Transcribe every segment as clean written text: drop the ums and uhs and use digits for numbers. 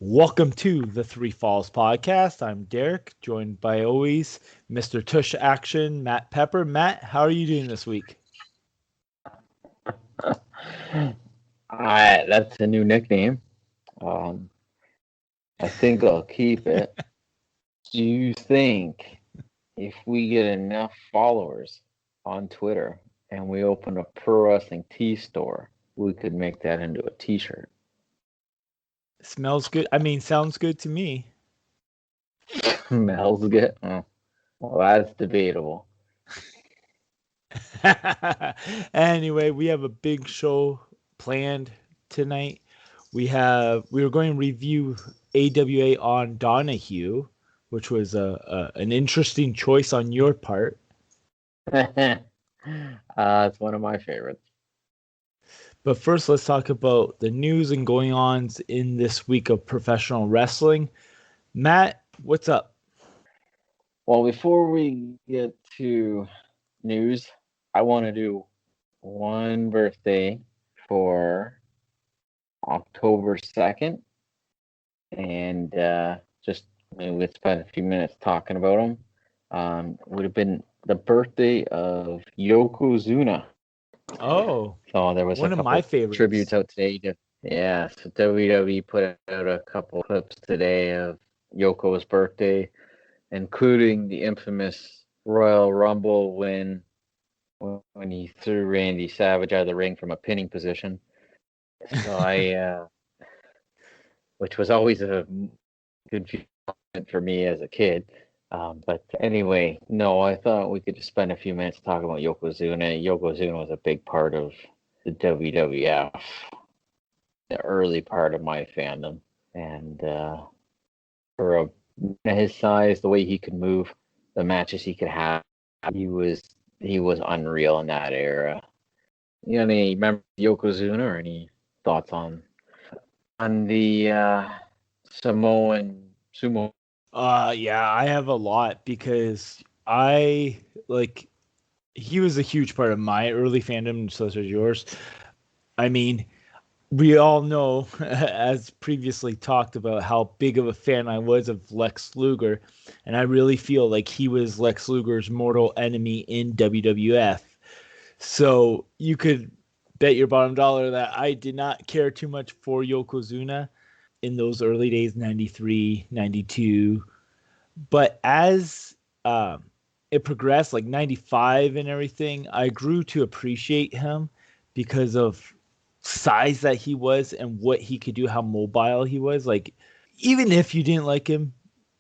Welcome to the Three Falls podcast. I'm Derek, joined by always Mr. Tush Action, Matt Pepper. Matt, how are you doing this week? That's a new nickname. Um, I think I'll keep it. Do you think if we get enough followers on Twitter and we open a pro wrestling tee store, we could make that into a t-shirt? Smells good. I mean, sounds good to me. Smells good. Oh, well, that's debatable. Anyway, we have a big show planned tonight. We were going to review AWA on Donahue, which was an interesting choice on your part. It's one of my favorites. But first, let's talk about the news and going ons in this week of professional wrestling. Matt, what's up? Well, before we get to news, I want to do one birthday for October 2nd, and just maybe we spent a few minutes talking about him. Would have been the birthday of Yokozuna. Oh, So there was a one of my couple favorites. tributes out today. So WWE put out a couple clips today of Yoko's birthday, including the infamous Royal Rumble win when he threw Randy Savage out of the ring from a pinning position. So which was always a good moment for me as a kid. But anyway, no, I thought we could just spend a few minutes talking about Yokozuna. Yokozuna was a big part of the WWF, the early part of my fandom, and for his size, the way he could move, the matches he could have, he was unreal in that era. You know, any remember Yokozuna or any thoughts on the Samoan sumo? Yeah, I have a lot because I like he was a huge part of my early fandom, so as yours. I mean, we all know, as previously talked about, how big of a fan I was of Lex Luger, and I really feel like he was Lex Luger's mortal enemy in WWF. So you could bet your bottom dollar that I did not care too much for Yokozuna in those early days, 93, 92. But as it progressed, like 95 and everything, I grew to appreciate him because of size that he was and what he could do, how mobile he was. Like, even if you didn't like him,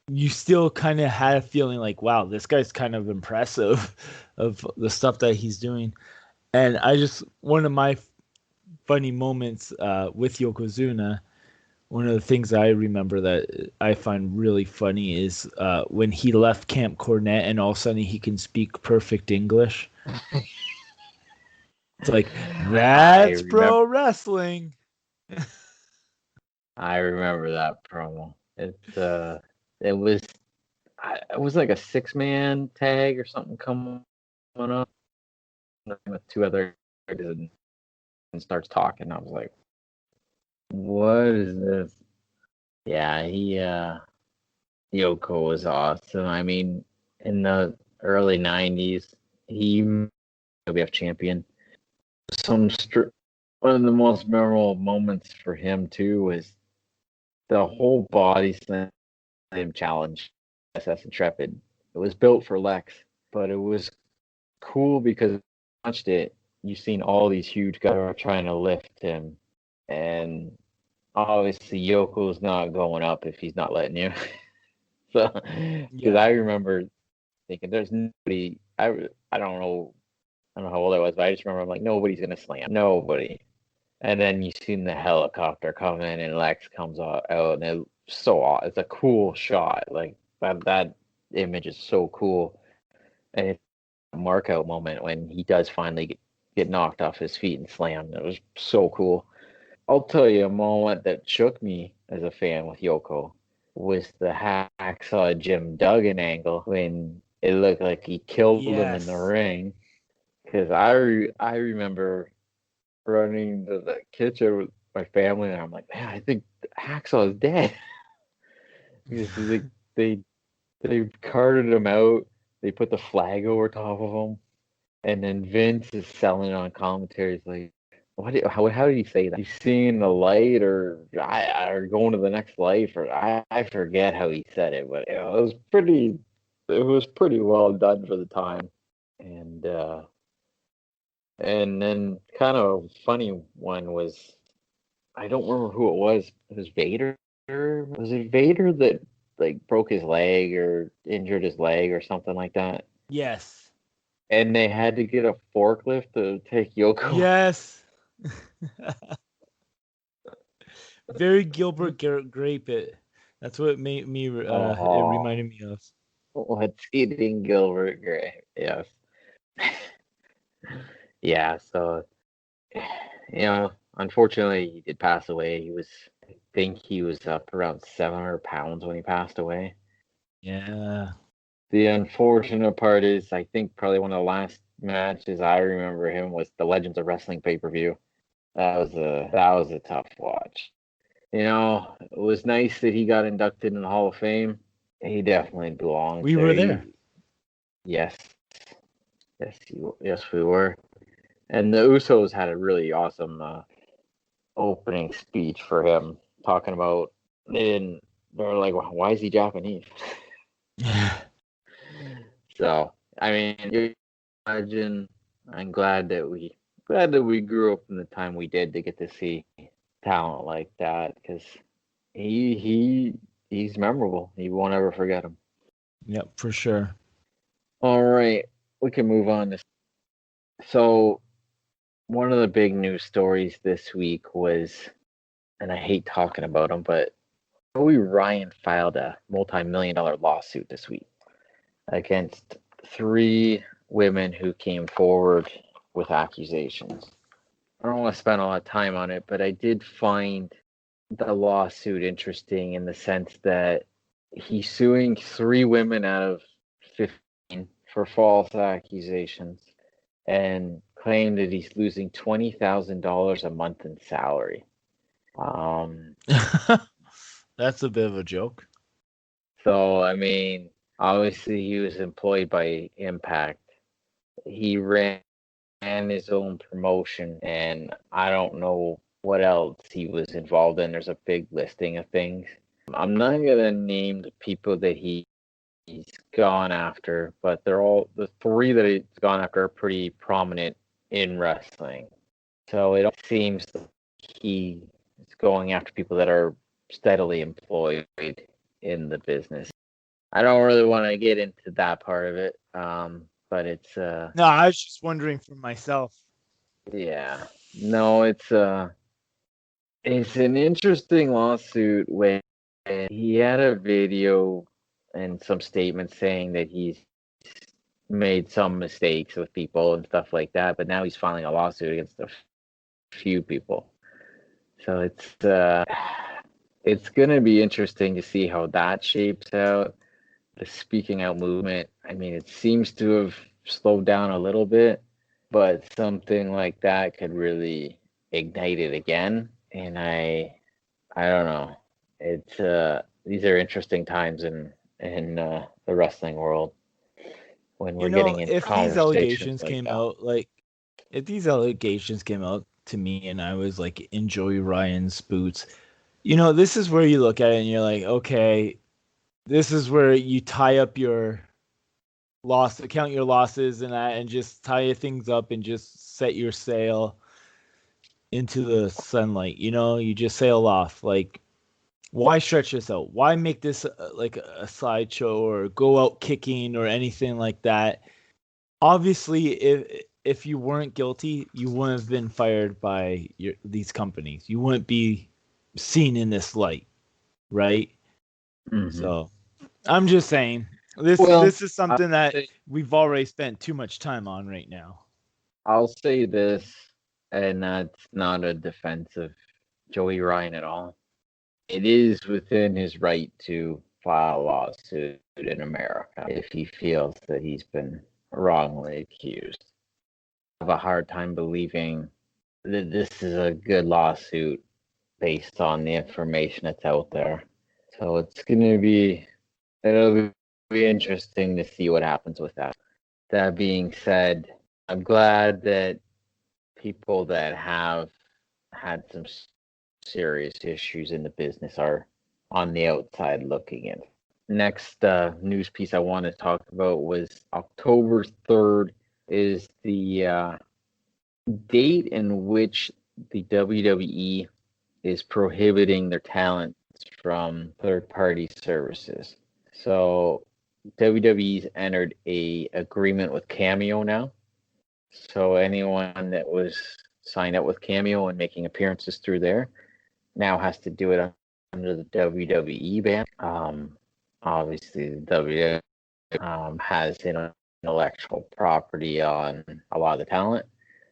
you still kind of had a feeling like, wow, this guy's kind of impressive of the stuff that he's doing. And one of my funny moments with Yokozuna, one of the things I remember that I find really funny is when he left Camp Cornette and all of a sudden he can speak perfect English. It's like, that's pro wrestling. I remember that promo. It was like a 6-man tag or something coming up with two other guys and starts talking. I was like, what is this? Yeah, Yoko was awesome. I mean, in the early 90s, he WWF champion. One of the most memorable moments for him too was the whole body slam challenge SS Intrepid. It was built for Lex, but it was cool because you watched it, you've seen all these huge guys are trying to lift him, and obviously Yoko's not going up if he's not letting you. So, because I remember thinking, there's nobody. I don't know how old I was, but I just remember I'm like, nobody's gonna slam, nobody. And then you seen the helicopter come in, and Lex comes out, and it's a cool shot. Like that image is so cool, and it's a mark out moment when he does finally get knocked off his feet and slammed. It was so cool. I'll tell you a moment that shook me as a fan with Yoko was the hacksaw Jim Duggan angle when it looked like he killed him in the ring. Because I remember running to the kitchen with my family, and I'm like, man, I think Hacksaw is dead. Because they they carted him out. They put the flag over top of him, and then Vince is selling it on commentary. He's like, how did he say that? He's seeing the light, or going to the next life, or I forget how he said it, but it was pretty well done for the time, and then kind of a funny one was, I don't remember who it was. It was Vader. Was it Vader that like broke his leg or injured his leg or something like that? Yes. And they had to get a forklift to take Yoko. Yes. Very Gilbert Grape it. That's what it made me it Oh, reminded me of. what's eating Gilbert Gray? Yes. Yeah, so unfortunately he did pass away. I think he was up around 700 pounds when he passed away. Yeah. The unfortunate part is, I think probably one of the last matches I remember him was the Legends of Wrestling pay-per-view. That was a tough watch. It was nice that he got inducted in the Hall of Fame. He definitely belongs We there. were there. Yes, yes, we were. And the Usos had a really awesome opening speech for him, talking about they were like, why is he Japanese? So, I mean, you imagine. I'm glad that we grew up in the time we did to get to see talent like that, because he's memorable. You won't ever forget him. Yep, for sure. All right, we can move on. So, one of the big news stories this week was, and I hate talking about him, but Joey Ryan filed a multi-million-dollar lawsuit this week against 3 women who came forward with accusations. I don't want to spend a lot of time on it, but I did find the lawsuit interesting in the sense that he's suing 3 women out of 15 for false accusations and claimed that he's losing $20,000 a month in salary. Um, That's a bit of a joke. so, I mean, obviously he was employed by Impact. He ran his own promotion, and I don't know what else he was involved in. There's a big listing of things. I'm not gonna name the people that he's gone after, but they're all the 3 that he's gone after are pretty prominent in wrestling. So it seems like he is going after people that are steadily employed in the business. I don't really want to get into that part of it, but it's No, I was just wondering for myself. yeah, no, it's an interesting lawsuit when he had a video and some statements saying that he's made some mistakes with people and stuff like that, but now he's filing a lawsuit against a few people. So it's gonna be interesting to see how that shapes out. The speaking out movement, I mean, it seems to have slowed down a little bit, but something like that could really ignite it again. And I don't know. It's these are interesting times in the wrestling world when we're getting into If these conversations allegations like came that. out, like if these allegations came out to me and I was like in Joey Ryan's boots, this is where you look at it and you're like, okay, this is where you tie up your count your losses and that, and just tie things up and just set your sail into the sunlight. You just sail off. Like, why stretch this out? Why make this like a sideshow or go out kicking or anything like that? Obviously, if you weren't guilty, you wouldn't have been fired by these companies. You wouldn't be seen in this light, right? Mm-hmm. So I'm just saying Well, this is I'll something that say, we've already spent too much time on right now. I'll say this, and that's not a defense of Joey Ryan at all. It is within his right to file a lawsuit in America if he feels that he's been wrongly accused. I have a hard time believing that this is a good lawsuit based on the information that's out there. So it'll be interesting to see what happens with that. That being said, I'm glad that people that have had some serious issues in the business are on the outside looking in. Next news piece I want to talk about was October 3rd is the date in which the WWE is prohibiting their talents from third-party services. So WWE's entered a agreement with Cameo now. So anyone that was signed up with Cameo and making appearances through there now has to do it under the WWE ban. Obviously, the WWE has intellectual property on a lot of the talent.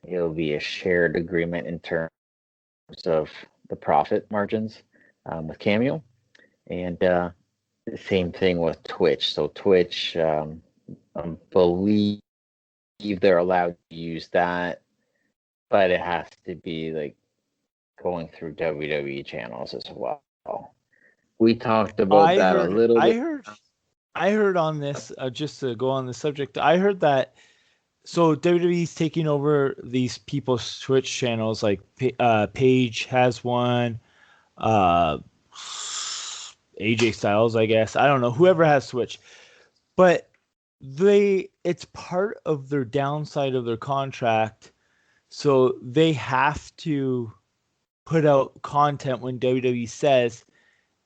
It'll be a shared agreement in terms of the profit margins with Cameo, and the same thing with Twitch. So Twitch, I believe they're allowed to use that, but it has to be like going through WWE channels as well. We talked about that a little bit. I heard on this, just to go on the subject, I heard that, so WWE's taking over these people's Twitch channels, like Paige has one, AJ Styles, I guess. I don't know, whoever has Twitch. But it's part of their downside of their contract, so they have to put out content when WWE says,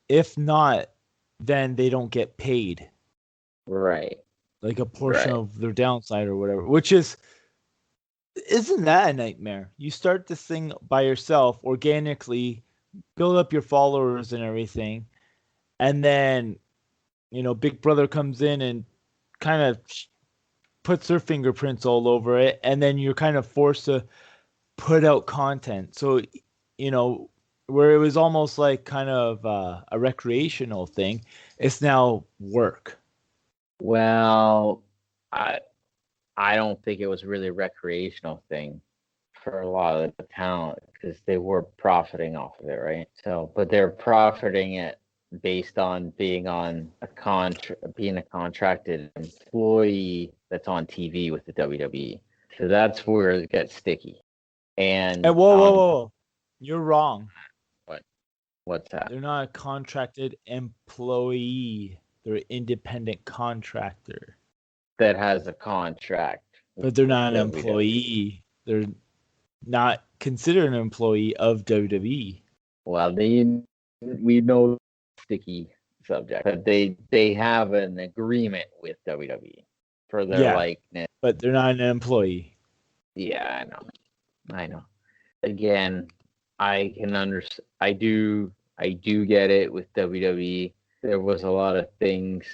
if not, then they don't get paid. Right. Like a portion of their downside or whatever, which isn't that a nightmare? You start this thing by yourself organically, build up your followers and everything, and then, Big Brother comes in and kind of puts their fingerprints all over it, and then you're kind of forced to put out content. So, where it was almost like kind of a recreational thing, it's now work. Well, I don't think it was really a recreational thing for a lot of the talent because they were profiting off of it, right? So, but they're profiting it based on being on being a contracted employee that's on TV with the WWE. So that's where it gets sticky. And whoa. You're wrong. What's that? They're not a contracted employee. They're an independent contractor that has a contract. But they're not an employee. They're not considered an employee of WWE. Well, we know sticky subject, but they have an agreement with WWE for their likeness. But they're not an employee. Yeah, I know. Again, I can understand. I do get it with WWE. There was a lot of things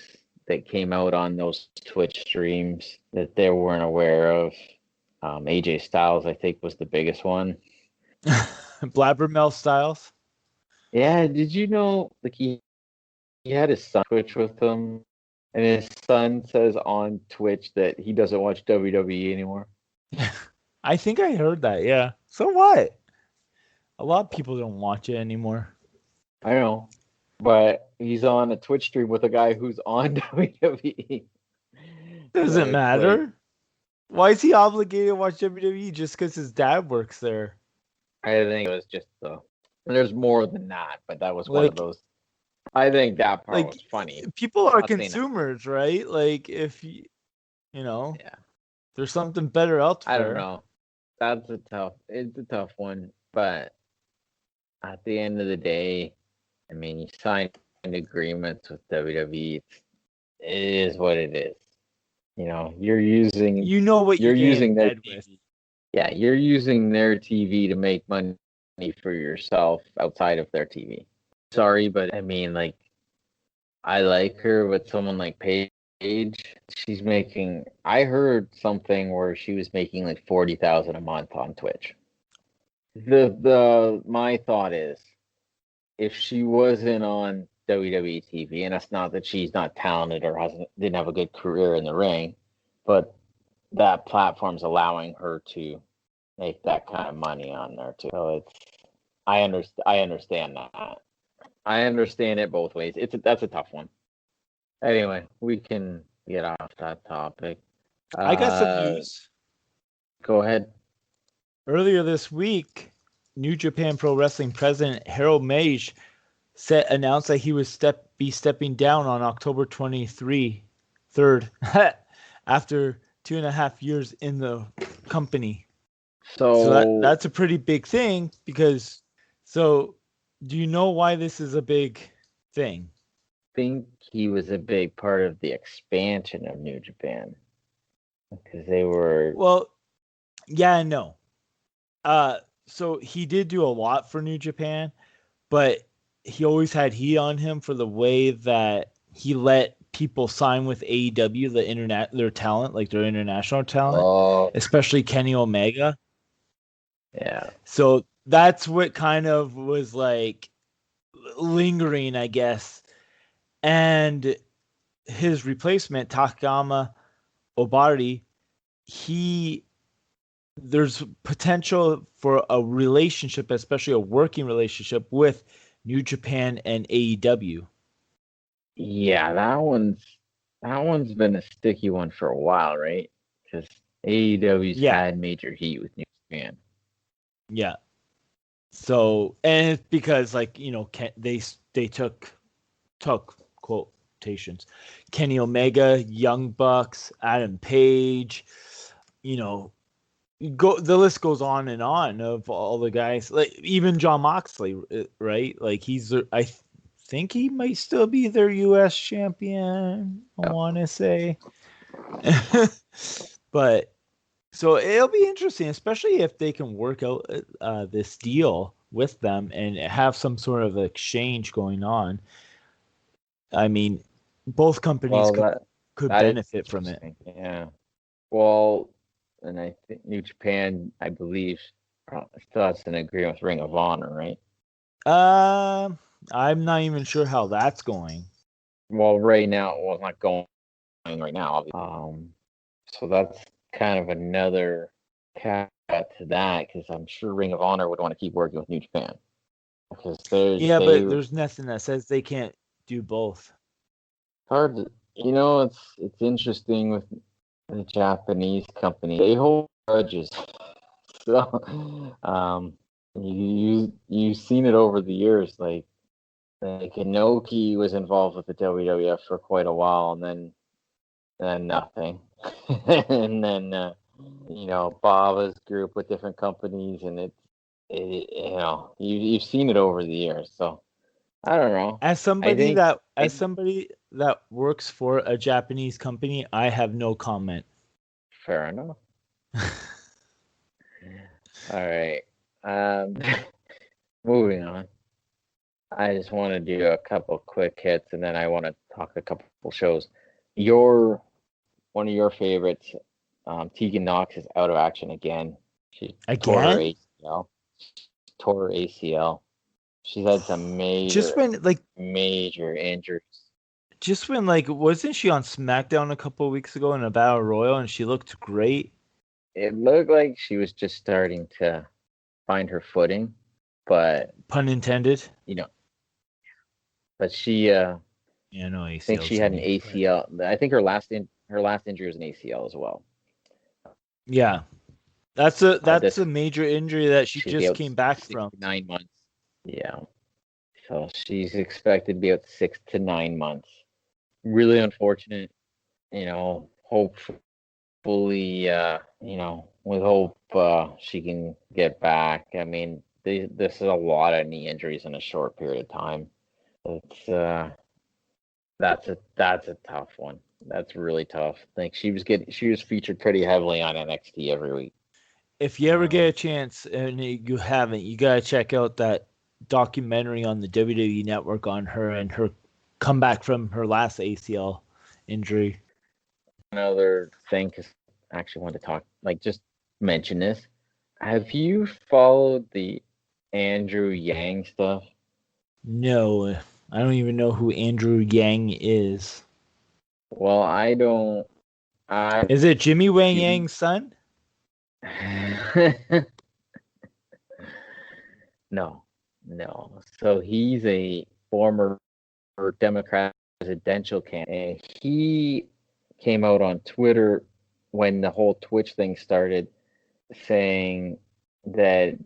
that came out on those Twitch streams that they weren't aware of. AJ Styles, I think, was the biggest one. Blabbermouth Styles? Yeah, did you know, like, he had his son Twitch with him, and his son says on Twitch that he doesn't watch WWE anymore? I think I heard that, yeah. So what? A lot of people don't watch it anymore. I know, but he's on a Twitch stream with a guy who's on WWE. Doesn't matter. Like, why is he obligated to watch WWE just because his dad works there? I think it was just there's more than that, but that was one of those. I think that part was funny. People are consumers, right? Like, if there's something better out there. I don't know. It's a tough one, but at the end of the day, I mean, you signed agreements with WWE. It is what it is. You're using. You're using their TV. Yeah, you're using their TV to make money for yourself outside of their TV. Sorry, but I mean, like, I like her, but someone like Paige, she's making. I heard something where she was making like $40,000 a month on Twitch. My thought is, if she wasn't on WWE TV, and it's not that she's not talented or didn't have a good career in the ring, but that platform's allowing her to make that kind of money on there too. So I understand that. I understand it both ways. That's a tough one. Anyway, we can get off that topic. I got some news. Go ahead. Earlier this week, New Japan Pro Wrestling president Harold Meij announced that he would be stepping down on October 3rd after 2.5 years in the company. So that's a pretty big thing because do you know why this is a big thing? I think he was a big part of the expansion of New Japan because they were yeah and no. So he did do a lot for New Japan, but he always had heat on him for the way that he let people sign with AEW, their talent, like their international talent, especially Kenny Omega. Yeah. So that's what kind of was like lingering, I guess. And his replacement, Takayama Obari, there's potential for a relationship, especially a working relationship with New Japan and AEW. Yeah, that one's been a sticky one for a while, right? Because AEW's had major heat with New Japan. Yeah. So, and it's because they took quotations Kenny Omega, Young Bucks, Adam Page, the list goes on and on of all the guys, like even Jon Moxley, right? Like I think he might still be their U.S. champion. I want to say, but so it'll be interesting, especially if they can work out this deal with them and have some sort of exchange going on. I mean, both companies could benefit from it. Yeah. Well, and I think New Japan, I believe, still has an agreement with Ring of Honor, right? I'm not even sure how that's going. Well, right now, it's not going right now. So that's kind of another caveat to that because I'm sure Ring of Honor would want to keep working with New Japan because but there's nothing that says they can't do both. Hard, it's interesting with the Japanese company. They hold grudges. So, you've seen it over the years. Like Inoki was involved with the WWF for quite a while, and then nothing, and then Baba's group with different companies, and you've seen it over the years. So I don't know. As somebody that works for a Japanese company, I have no comment. Fair enough. All right. Moving on. I just want to do a couple quick hits, and then I want to talk a couple shows. One of your favorites, Tegan Knox, is out of action again. She tore her ACL. She's had some major injuries. Just when wasn't she on SmackDown a couple of weeks ago in a Battle Royal and she looked great? It looked like she was just starting to find her footing, but pun intended. But she no ACL. I think she had an ACL. But I think her last injury was an ACL as well. Yeah. That's a major injury that she just came back from. 9 months. Yeah. So she's expected to be out 6 to 9 months. Really unfortunate. Hopefully, with hope she can get back. I mean, this is a lot of knee injuries in a short period of time. It's that's a tough one. That's really tough. I think she was featured pretty heavily on NXT every week. If you ever get a chance and you haven't, you gotta check out that documentary on the WWE Network on her and her comeback from her last ACL injury. Another thing, because I actually wanted to just mention this. Have you followed the Andrew Yang stuff? No, I don't even know who Andrew Yang is. Well, I don't. Is it Jimmy Wang Yang's son? No. No. So he's a former Democrat presidential candidate. And he came out on Twitter when the whole Twitch thing started, saying that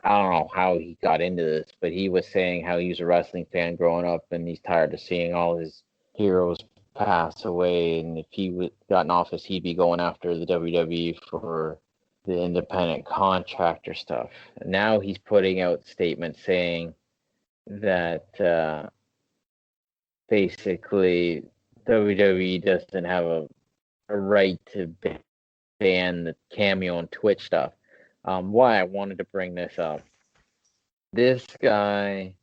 I don't know how he got into this, but he was saying how he was a wrestling fan growing up and he's tired of seeing all his heroes pass away. And if he got in office, he'd be going after the WWE for the independent contractor stuff. And now he's putting out statements saying that basically WWE doesn't have a right to ban the cameo and Twitch stuff. Why I wanted to bring this up. This guy,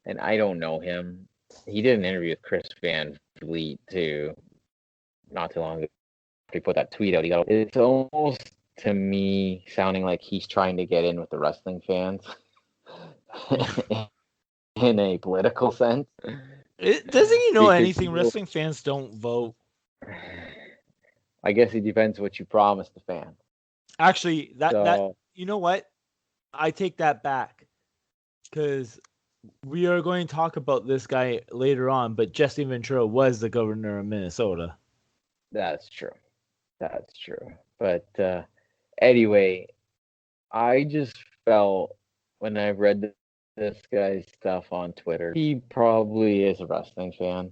and I don't know him. He did an interview with Chris Van Vliet too, not too long ago. He put that tweet out. It's almost to me sounding like he's trying to get in with the wrestling fans in a political sense. Doesn't he know anything? Wrestling fans don't vote. I guess it depends what you promise the fans. Actually, that you know what? I take that back because we are going to talk about this guy later on. But Jesse Ventura was the governor of Minnesota. That's true. But anyway, I just felt when I read this guy's stuff on Twitter, he probably is a wrestling fan,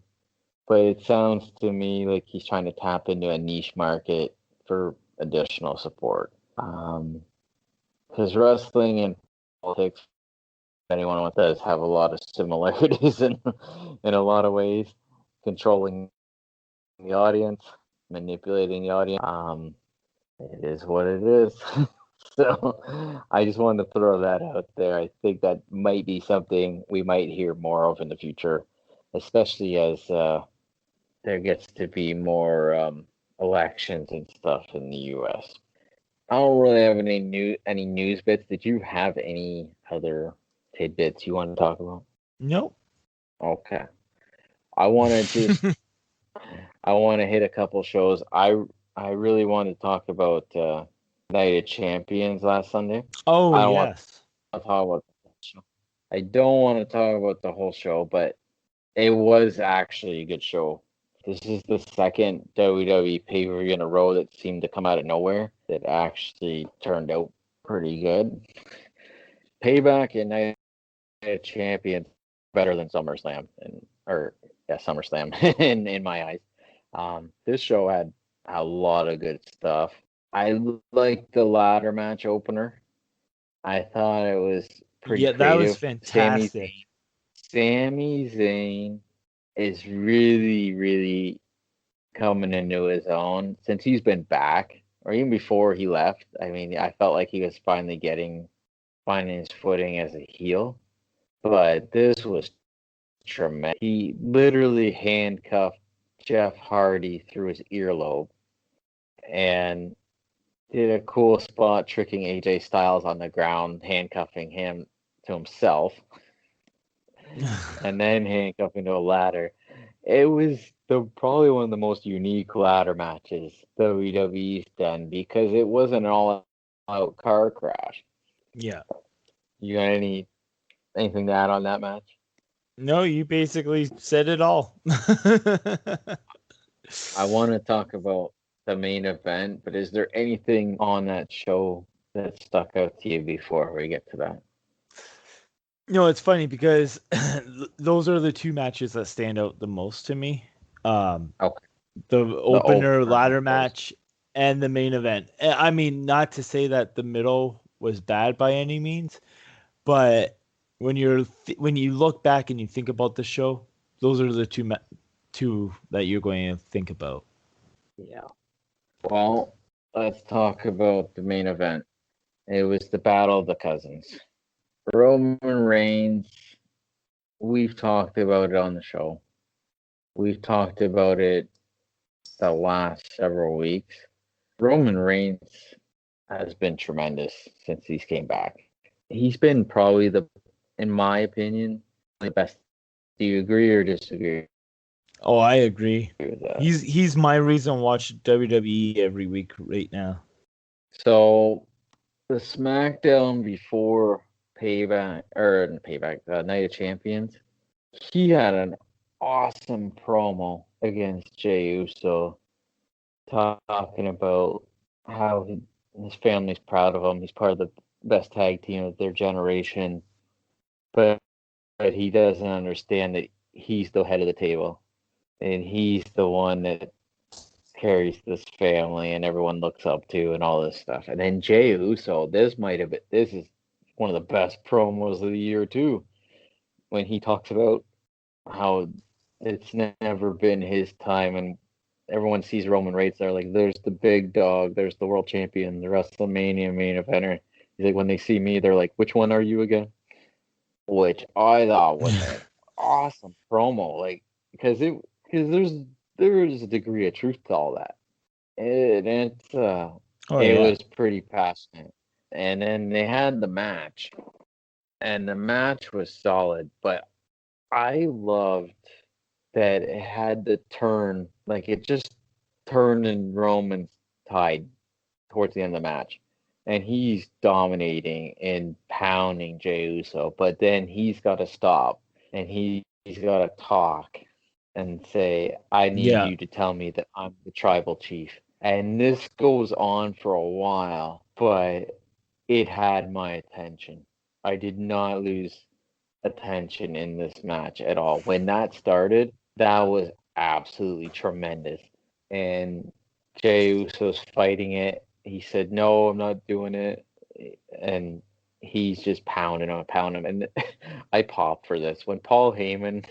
but it sounds to me like he's trying to tap into a niche market for additional support. Because wrestling and politics, anyone does have a lot of similarities in a lot of ways, controlling the audience, manipulating the audience. It is what it is. So I just wanted to throw that out there. I think that might be something we might hear more of in the future, especially as there gets to be more elections and stuff in the U.S. I don't really have any news bits. Did you have any other tidbits you want to talk about? Nope. Okay. I want to hit a couple shows. I really want to talk about Night of Champions last Sunday. Oh, I yes. I don't want to talk about the whole show, but it was actually a good show. This is the second WWE pay-per-view in a row that seemed to come out of nowhere that actually turned out pretty good. Payback and Night of Champions better than SummerSlam SummerSlam in my eyes. This show had a lot of good stuff. I liked the ladder match opener. I thought it was pretty creative. That was fantastic. Sami Zayn is really, really coming into his own since he's been back, or even before he left. I mean, I felt like he was finally finding his footing as a heel. But this was tremendous. He literally handcuffed Jeff Hardy through his earlobe and did a cool spot tricking AJ Styles on the ground, handcuffing him to himself, and then handcuffing to a ladder. It was probably one of the most unique ladder matches WWE's done because it wasn't an all-out car crash. Yeah. You got anything to add on that match? No, you basically said it all. I want to talk about the main event, but is there anything on that show that stuck out to you before we get to that? No, it's funny because those are the two matches that stand out the most to me. Okay. The opener ladder match and the main event. I mean, not to say that the middle was bad by any means, but when you look back and you think about the show, those are the two that you're going to think about. Yeah. Well, let's talk about the main event. It was the Battle of the Cousins. Roman Reigns, we've talked about it on the show. We've talked about it the last several weeks. Roman Reigns has been tremendous since he's came back. He's been probably in my opinion, the best. Do you agree or disagree? Oh, I agree. He's my reason to watch WWE every week right now. So the SmackDown before Night of Champions, he had an awesome promo against Jey Uso, talking about how his family's proud of him. He's part of the best tag team of their generation, but he doesn't understand that he's the head of the table, and he's the one that carries this family and everyone looks up to and all this stuff. And then Jey Uso, this is one of the best promos of the year too, when he talks about how it's never been his time and everyone sees Roman Reigns. They're like, there's the big dog, there's the world champion, the WrestleMania main eventer. He's like, when they see me, they're like, which one are you again? Which I thought was an awesome promo, like because there's a degree of truth to all that. It was pretty passionate. And then they had the match, and the match was solid, but I loved that it had the turn, like it just turned in Roman's tide towards the end of the match. And he's dominating and pounding Jey Uso, but then he's got to stop and he's got to talk and say, I need you to tell me that I'm the tribal chief. And this goes on for a while, but it had my attention. I did not lose attention in this match at all. When that started, that was absolutely tremendous. And Jey Uso's fighting it. He said, "No, I'm not doing it," and he's just pounding him, pounding him. And I popped for this when Paul Heyman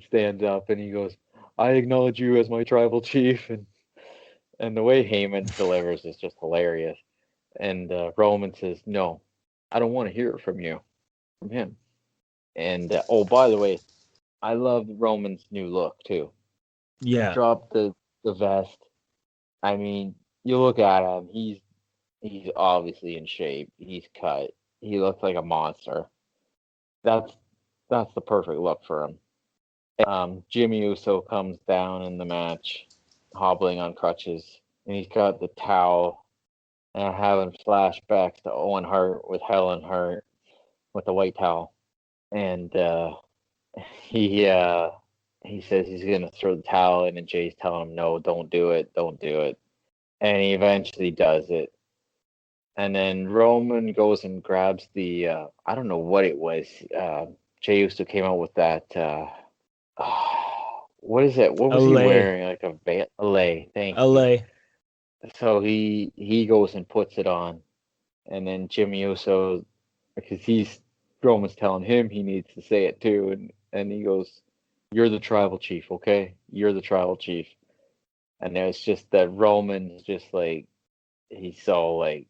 stands up and he goes, "I acknowledge you as my tribal chief," and the way Heyman delivers is just hilarious. And Roman says, "No, I don't want to hear it from him." And oh, by the way, I love Roman's new look too. Yeah. Drop the vest. I mean, you look at him, he's obviously in shape. He's cut. He looks like a monster. That's the perfect look for him. Jimmy Uso comes down in the match, hobbling on crutches, and he's got the towel, and having flashbacks to Owen Hart with Helen Hart with the white towel, and he says he's gonna throw the towel in, and Jay's telling him, "No, don't do it, don't do it," and he eventually does it. And then Roman goes and grabs the I don't know what it was. Jey Uso came out with that. What is it? What was he wearing? Like a lei. Thank you. So he goes and puts it on, and then Jimmy Uso, because Roman's telling him he needs to say it too, and he goes, "You're the tribal chief, okay? You're the tribal chief." And it's just that Roman's just like, he's so like,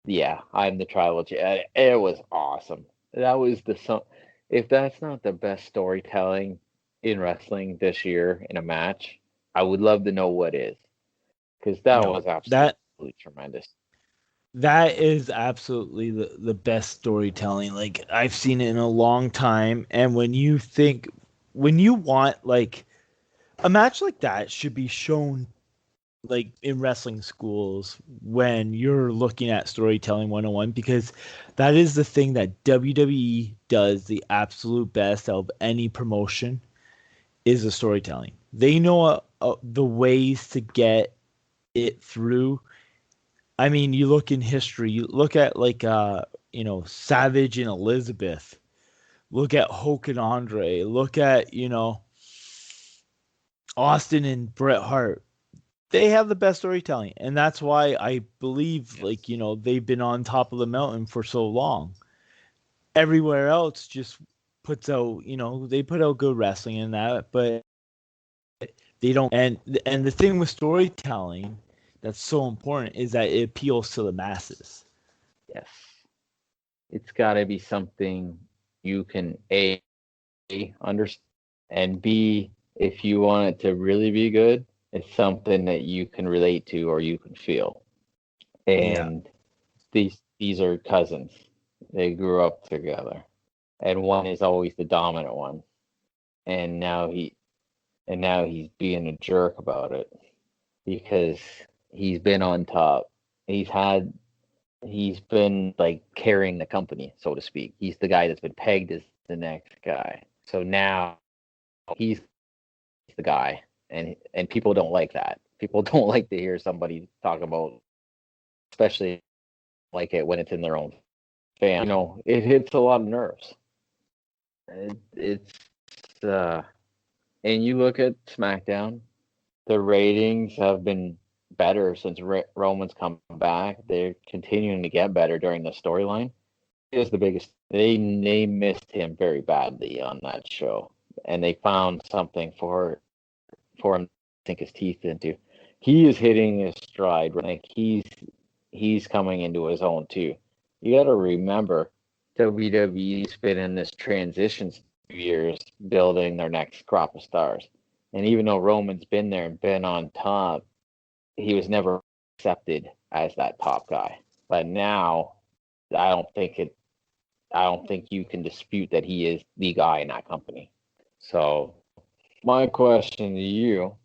yeah, I'm the tribal chief. It was awesome. That was if that's not the best storytelling in wrestling this year in a match, I would love to know what is, because that was absolutely tremendous. That is absolutely the best storytelling. Like I've seen it in a long time. And when you want like a match like that should be shown like in wrestling schools when you're looking at storytelling 101, because that is the thing that WWE does the absolute best of any promotion is the storytelling. They know the ways to get it through. I mean, you look in history, you look at like Savage and Elizabeth, look at Hulk and Andre, look at, Austin and Bret Hart. They have the best storytelling, and that's why I believe they've been on top of the mountain for so long. Everywhere else just puts out, they put out good wrestling in that, but they don't. And the thing with storytelling that's so important is that it appeals to the masses. Yes, it's got to be something you can understand, and B, if you want it to really be good, it's something that you can relate to or you can feel. And these are cousins. They grew up together, and one is always the dominant one, and now he's being a jerk about it because he's been on top. He's had he's been like carrying the company, so to speak. He's the guy that's been pegged as the next guy. So now he's the guy, and people don't like that. People don't like to hear somebody talk about, especially like it when it's in their own fan. It hits a lot of nerves. It's and you look at SmackDown, the ratings have been better since Roman's come back. They're continuing to get better during the storyline. Is the biggest. They missed him very badly on that show, and they found something for him to sink his teeth into. He is hitting his stride. Like he's coming into his own too. You got to remember, WWE's been in this transition years building their next crop of stars, and even though Roman's been there and been on top, he was never accepted as that top guy. But now, I don't think it. I don't think you can dispute that he is the guy in that company. So, my question to you: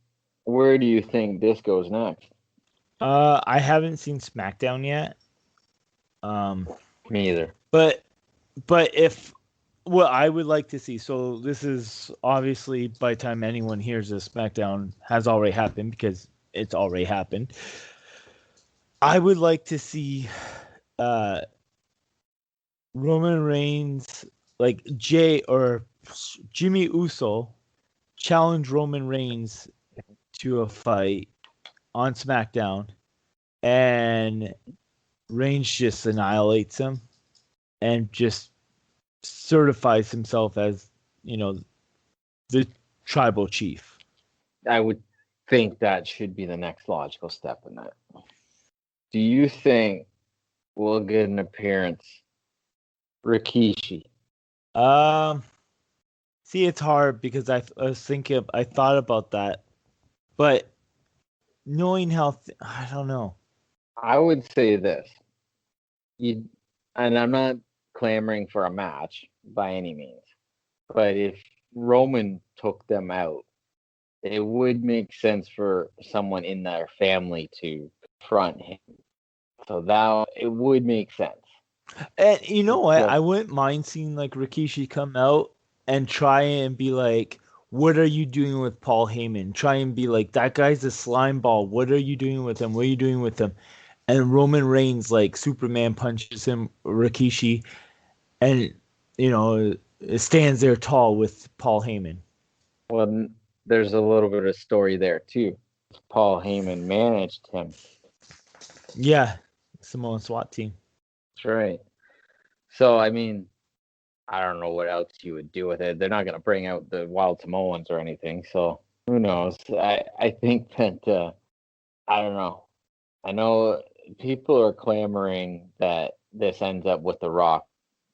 where do you think this goes next? I haven't seen SmackDown yet. Me either. But if what I would like to see, so this is obviously by the time anyone hears this, SmackDown has already happened because it's already happened. I would like to see Roman Reigns, like Jay or Jimmy Uso, challenge Roman Reigns to a fight on SmackDown, and Reigns just annihilates him and just certifies himself as, the tribal chief. I would think that should be the next logical step in that. Do you think we'll get an appearance, Rikishi? See, it's hard because I thought about that, but knowing how, I don't know. I would say this. And I'm not clamoring for a match by any means, but if Roman took them out, it would make sense for someone in their family to confront him. So that it would make sense. And you know what? Just I wouldn't mind seeing like Rikishi come out and try and be like, "What are you doing with Paul Heyman?" Try and be like, "That guy's a slime ball. What are you doing with him? What are you doing with him?" And Roman Reigns like Superman punches him, Rikishi, and stands there tall with Paul Heyman. well, there's a little bit of story there too. Paul Heyman managed him. Yeah, Samoan SWAT team. That's right. So I mean, I don't know what else you would do with it. They're not going to bring out the Wild Samoans or anything. So who knows? I think that I don't know. I know people are clamoring that this ends up with The Rock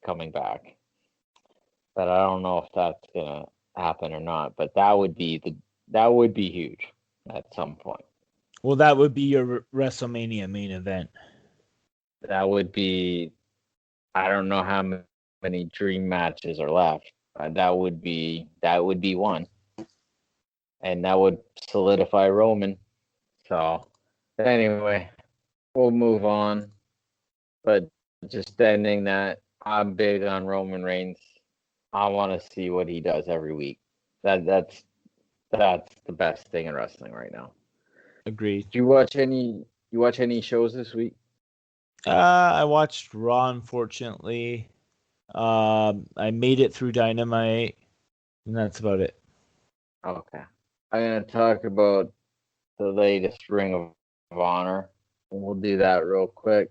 coming back, but I don't know if that's gonna happen or not. But that would be huge at some point. Well, that would be your WrestleMania main event. That would be. I don't know how many dream matches are left. That would be one, and that would solidify Roman. So anyway, we'll move on. But just ending that, I'm big on Roman Reigns. I want to see what he does every week. That's the best thing in wrestling right now. Agreed. Do you watch any? You watch any shows this week? I watched Raw, unfortunately. I made it through Dynamite, and that's about it. Okay, I'm gonna talk about the latest Ring of Honor. We'll do that real quick.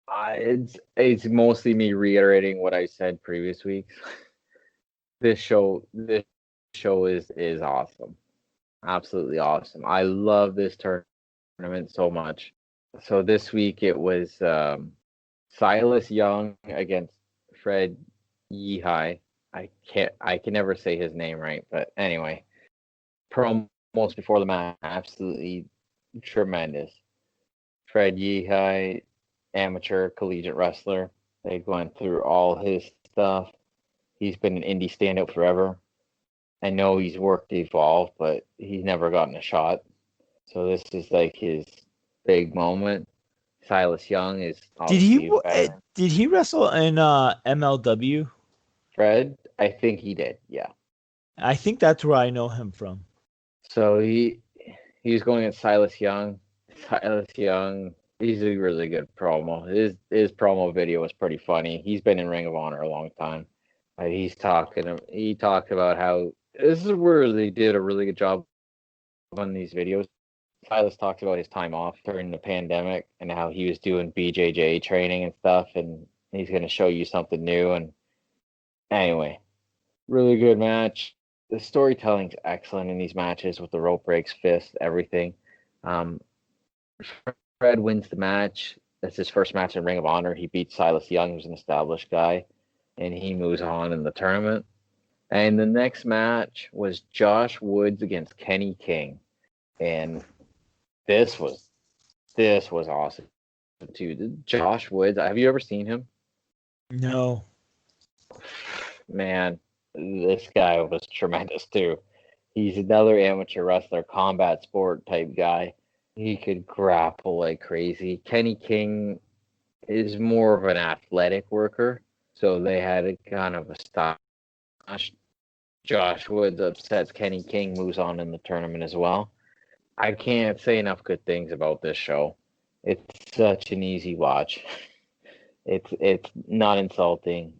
It's mostly me reiterating what I said previous weeks. This show is awesome, absolutely awesome. I love this tournament so much. So this week it was Silas Young against Fred Yehai. I can never say his name right, but anyway, promos before the match absolutely tremendous. Fred Yehai, amateur collegiate wrestler. They went through all his stuff. He's been an indie standout forever. I know he's worked Evolve, but he's never gotten a shot. So this is like his big moment. Silas Young is Did he obviously better. did he wrestle in MLW? Fred, I think he did. Yeah. I think that's where I know him from. So he was going at Silas Young. Silas Young, he's a really good promo. His promo video was pretty funny. He's been in Ring of Honor a long time. He talked about how this is where they did a really good job on these videos. Silas talks about his time off during the pandemic and how he was doing BJJ training and stuff, and he's going to show you something new. And anyway, really good match. The storytelling's excellent in these matches with the rope breaks, fists, everything. Um, Fred wins the match. That's his first match in Ring of Honor. He beats Silas Young, who's an established guy, and he moves on in the tournament. And the next match was Josh Woods against Kenny King, and this was awesome too. Josh Woods, have you ever seen him? No. Man, this guy was tremendous too. He's another amateur wrestler, combat sport type guy. He could grapple like crazy. Kenny King is more of an athletic worker, so they had a kind of a style. Josh Woods upsets Kenny King, moves on in the tournament as well. I can't say enough good things about this show. It's such an easy watch. It's not insulting.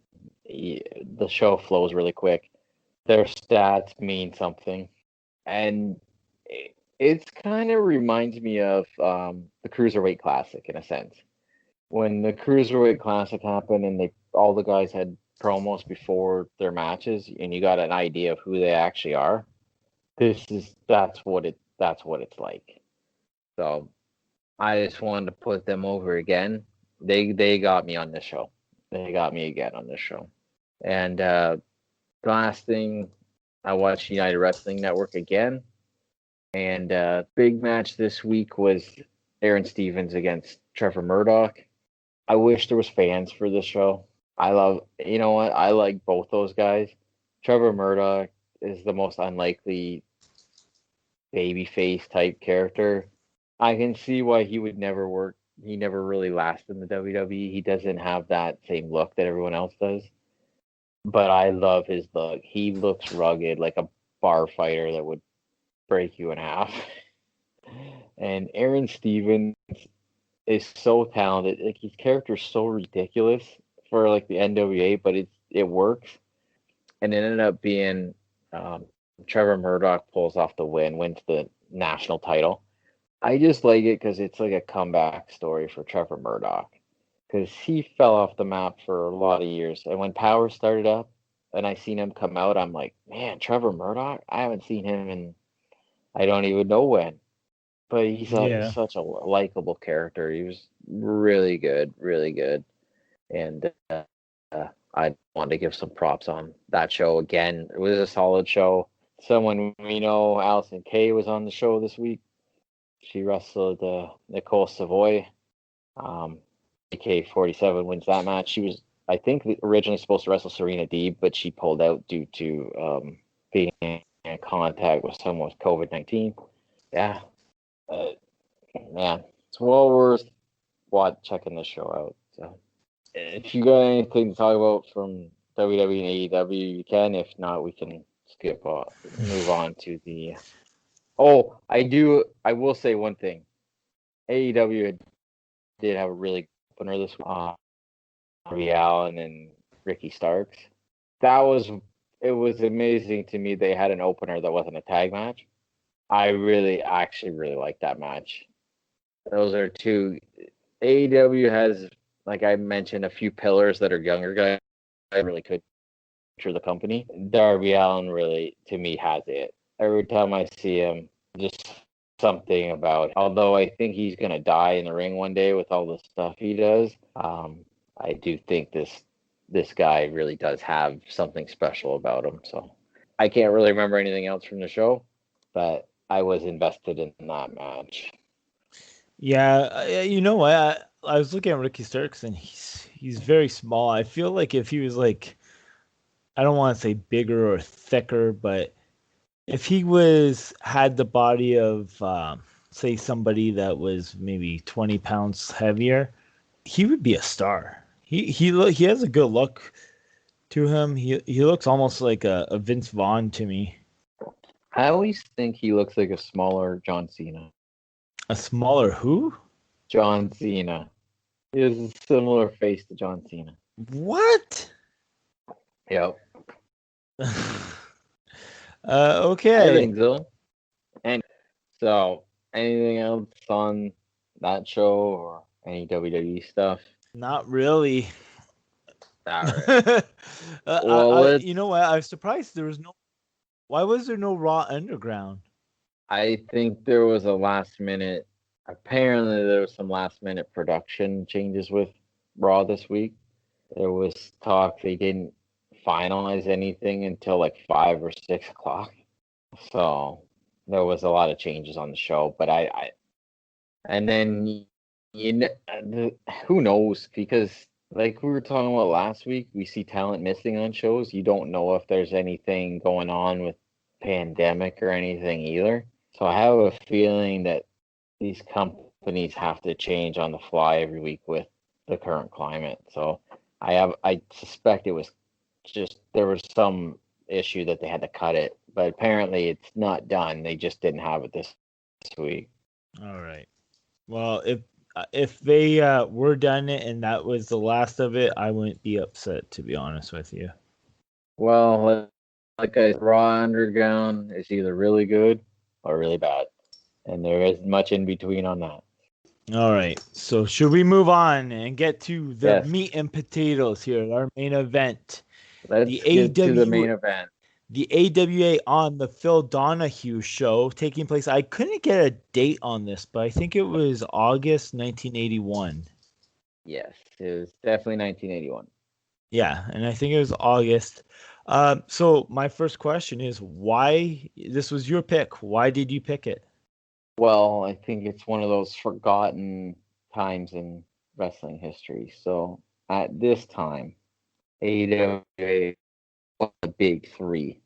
The show flows really quick. Their stats mean something, and it's kind of reminds me of the Cruiserweight Classic in a sense. When the Cruiserweight Classic happened and all the guys had promos before their matches, and you got an idea of who they actually are. That's what it's like. So I just wanted to put them over again. They got me on this show. They got me again on this show. And last thing, I watched United Wrestling Network again. And big match this week was Aaron Stevens against Trevor Murdoch. I wish there was fans for this show. You know what? I like both those guys. Trevor Murdoch is the most unlikely babyface type character. I can see why he would never work. He never really lasted in the WWE. He doesn't have that same look that everyone else does. But I love his look. He looks rugged, like a bar fighter that would break you in half. And Aaron Stevens is so talented. Like his character is so ridiculous for like the NWA, but it works. And it ended up being Trevor Murdoch pulls off the win, wins the national title. I just like it because it's like a comeback story for Trevor Murdoch because he fell off the map for a lot of years. And when Power started up and I seen him come out, I'm like, man, Trevor Murdoch? I haven't seen him in I don't even know when. But he's such a likable character. He was really good, really good. And I wanted to give some props on that show again. It was a solid show. Someone we know, Allison Kay, was on the show this week. She wrestled Nicole Savoy. AK-47 wins that match. She was, I think, originally supposed to wrestle Serena Deeb, but she pulled out due to being in contact with someone with COVID-19. Yeah. Man, it's well worth checking this show out. So, if you got anything to talk about from WWE and AEW, you can. If not, we can move on to the. Oh, I will say one thing. AEW did have a really good opener this week. Darby Allin and Ricky Starks. It was amazing to me. They had an opener that wasn't a tag match. I actually really like that match. Those are two. AEW has, like I mentioned, a few pillars that are younger guys. I really could for the company. Darby Allin really, to me, has it. Every time I see him, just something about. Although I think he's gonna die in the ring one day with all the stuff he does. I do think this guy really does have something special about him. So I can't really remember anything else from the show, but I was invested in that match. Yeah, you know what? I was looking at Ricky Starks, and he's very small. I feel like if he was like, I don't want to say bigger or thicker, but if he had the body of say somebody that was maybe 20 pounds heavier, he would be a star. He has a good look to him. He looks almost like a Vince Vaughn to me. I always think he looks like a smaller John Cena. A smaller who? John Cena. He has a similar face to John Cena. What? Yep. Okay. I think so. And so, anything else on that show or any WWE stuff? Not really. All right. Well, You know what? I was surprised there was no. Why was there no Raw Underground? I think there was a last minute. Apparently, there was some last minute production changes with Raw this week. There was talk they didn't finalize anything until like 5 or 6 o'clock. So there was a lot of changes on the show. But and then who knows? Because like we were talking about last week, we see talent missing on shows. You don't know if there's anything going on with pandemic or anything either. So I have a feeling that these companies have to change on the fly every week with the current climate. So I suspect it was just there was some issue that they had to cut it, but apparently it's not done. They just didn't have it this week. All right. Well, if they were done it and that was the last of it, I wouldn't be upset, to be honest with you. Well, like I said, Raw Underground is either really good or really bad, and there isn't much in between on that. All right. So should we move on and get to the Yes, meat and potatoes here, our main event? let's The get to the AW main event. the AWA on the Phil Donahue show taking place. I couldn't get a date on this, but I think it was August 1981. Yes, it was definitely 1981. Yeah, and I think it was August. So my first question is why this was your pick? Why did you pick it? Well, I think it's one of those forgotten times in wrestling history. So at this time, AWA was the big three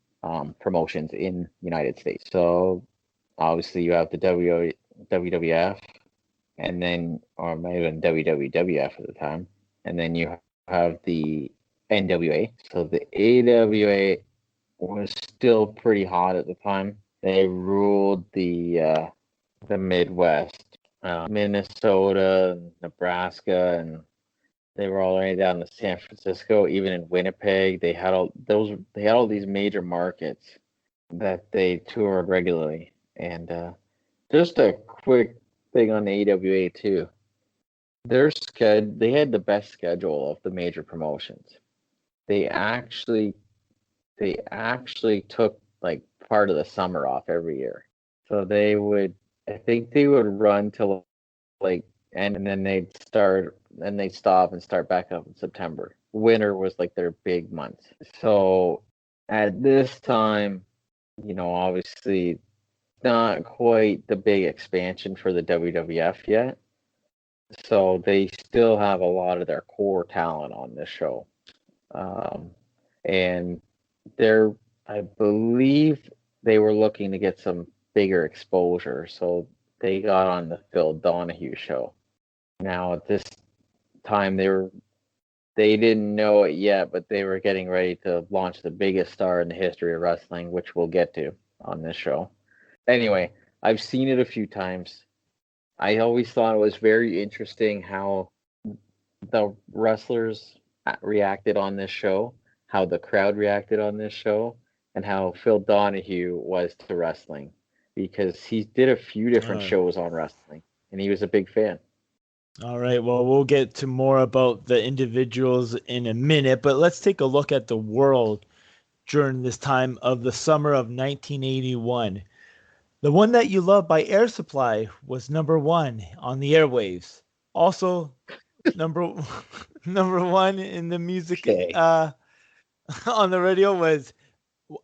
promotions in United States. So obviously you have the WWF, and then or maybe even WWF at the time, and then you have the NWA. So the AWA was still pretty hot at the time. They ruled the Midwest, Minnesota, Nebraska, and they were all the way down to San Francisco, even in Winnipeg. They had all those. They had all these major markets that they toured regularly. And just a quick thing on the AWA too. They had the best schedule of the major promotions. They actually they actually took like part of the summer off every year. So I think they would run till like and then they'd stop and start back up in September. Winter was like their big month. So at this time, obviously not quite the big expansion for the WWF yet. So they still have a lot of their core talent on this show. And I believe they were looking to get some bigger exposure. So they got on the Phil Donahue show. Now at this time they didn't know it yet, but they were getting ready to launch the biggest star in the history of wrestling, which we'll get to on this show. Anyway, I've seen it a few times. I always thought it was very interesting how the wrestlers reacted on this show, how the crowd reacted on this show, and how Phil Donahue was to wrestling because he did a few different shows on wrestling and he was a big fan. All right. Well, we'll get to more about the individuals in a minute, but let's take a look at the world during this time of the summer of 1981. The One That You Love by Air Supply was number one on the airwaves. Also, number number one in the music on the radio was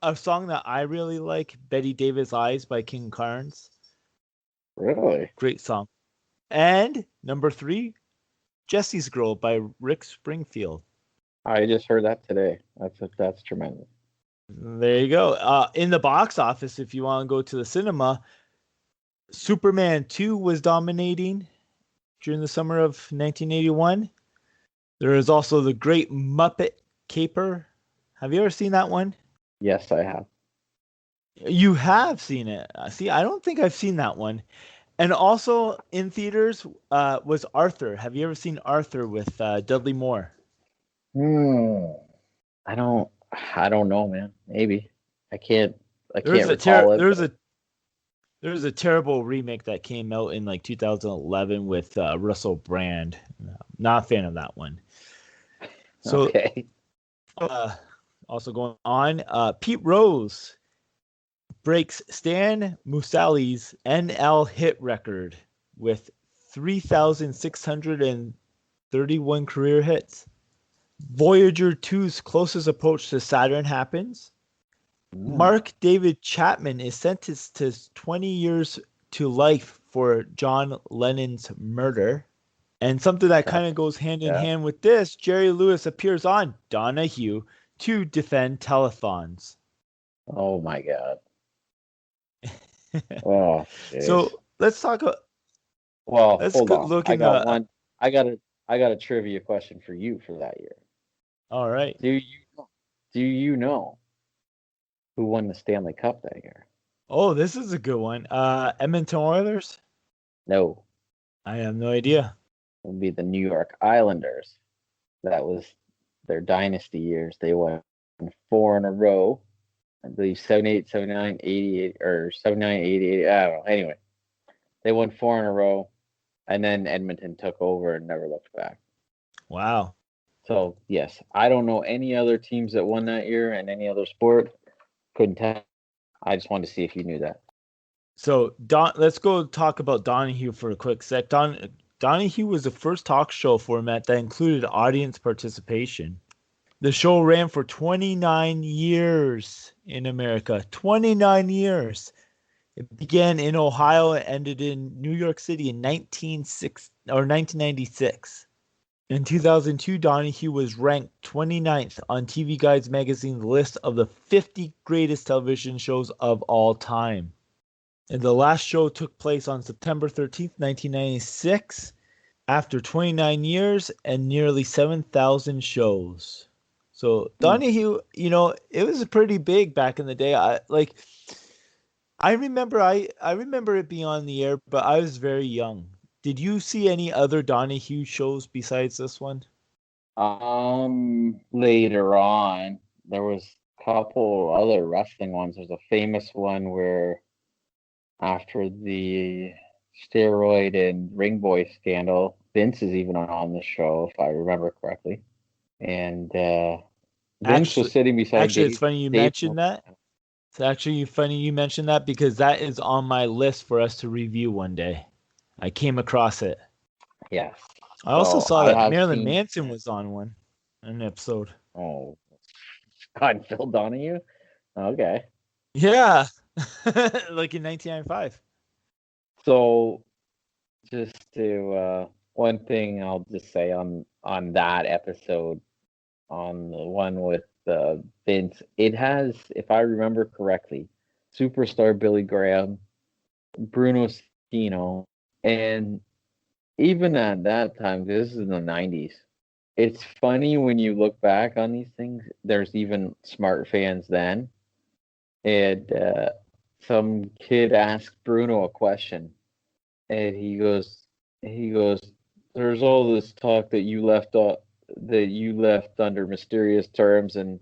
a song that I really like, Betty Davis Eyes by King Carnes. Really? Great song. And number three, Jesse's Girl by Rick Springfield. I just heard that today. That's tremendous. There you go. In the box office, if you want to go to the cinema, Superman 2 was dominating during the summer of 1981. There is also The Great Muppet Caper. Have you ever seen that one? Yes, I have. You have seen it. See, I don't think I've seen that one. And also in theaters was Arthur. Have you ever seen Arthur with Dudley Moore? Hmm. I don't. I don't know, man. Maybe. I can't. I There's can't a recall it. But there's a terrible remake that came out in like 2011 with Russell Brand. Not a fan of that one. So okay. uh, also going on, Pete Rose breaks Stan Musali's NL hit record with 3,631 career hits. Voyager 2's closest approach to Saturn happens. Mm, Mark David Chapman is sentenced to 20 years to life for John Lennon's murder. And something that kind that's of goes hand in yeah. hand with this, Jerry Lewis appears on Donahue to defend telethons. Oh my god. Oh jeez. So let's talk. Well, Let's hold on. look I in got the. one. I got a. I got a trivia question for you for that year. All right. Do you do you know who won the Stanley Cup that year? Oh, this is a good one. Edmonton Oilers. No, I have no idea. it would be the New York Islanders. That was their dynasty years. They won four in a row. I believe 78, 79, 88, or 79, 88. I don't know. Anyway, they won four in a row, and then Edmonton took over and never looked back. Wow. So, yes, I don't know any other teams that won that year and any other sport. Couldn't tell. I just wanted to see if you knew that. So let's go talk about Donahue for a quick sec. Donahue was the first talk show format that included audience participation. The show ran for 29 years in America. 29 years. It began in Ohio and ended in New York City in 1996. In 2002, Donahue was ranked 29th on TV Guide's magazine's list of the 50 greatest television shows of all time. And the last show took place on September 13th, 1996, after 29 years and nearly 7,000 shows. So Hmm. Donahue, it was pretty big back in the day. I remember it being on the air, but I was very young. Did you see any other Donahue shows besides this one? Later on, there was a couple other wrestling ones. There's a famous one where after the steroid and ring boy scandal, Vince is even on the show, if I remember correctly. And Vince was Actually, sitting beside actually, it's Dave. funny you Dave, mentioned that. It's actually funny you mentioned that because that is on my list for us to review one day. I came across it. yes. I also So saw I that have Marilyn seen. Manson was on an episode. Oh, God, Phil Donahue. Okay. Yeah, like in 1995. So just to one thing I'll just say on that episode, on the one with Vince, it has, if I remember correctly, superstar Billy Graham, Bruno Sino, and even at that time, this is in the 90s. It's funny when you look back on these things. There's even smart fans then, and some kid asked Bruno a question, and he goes, there's all this talk that you left under mysterious terms and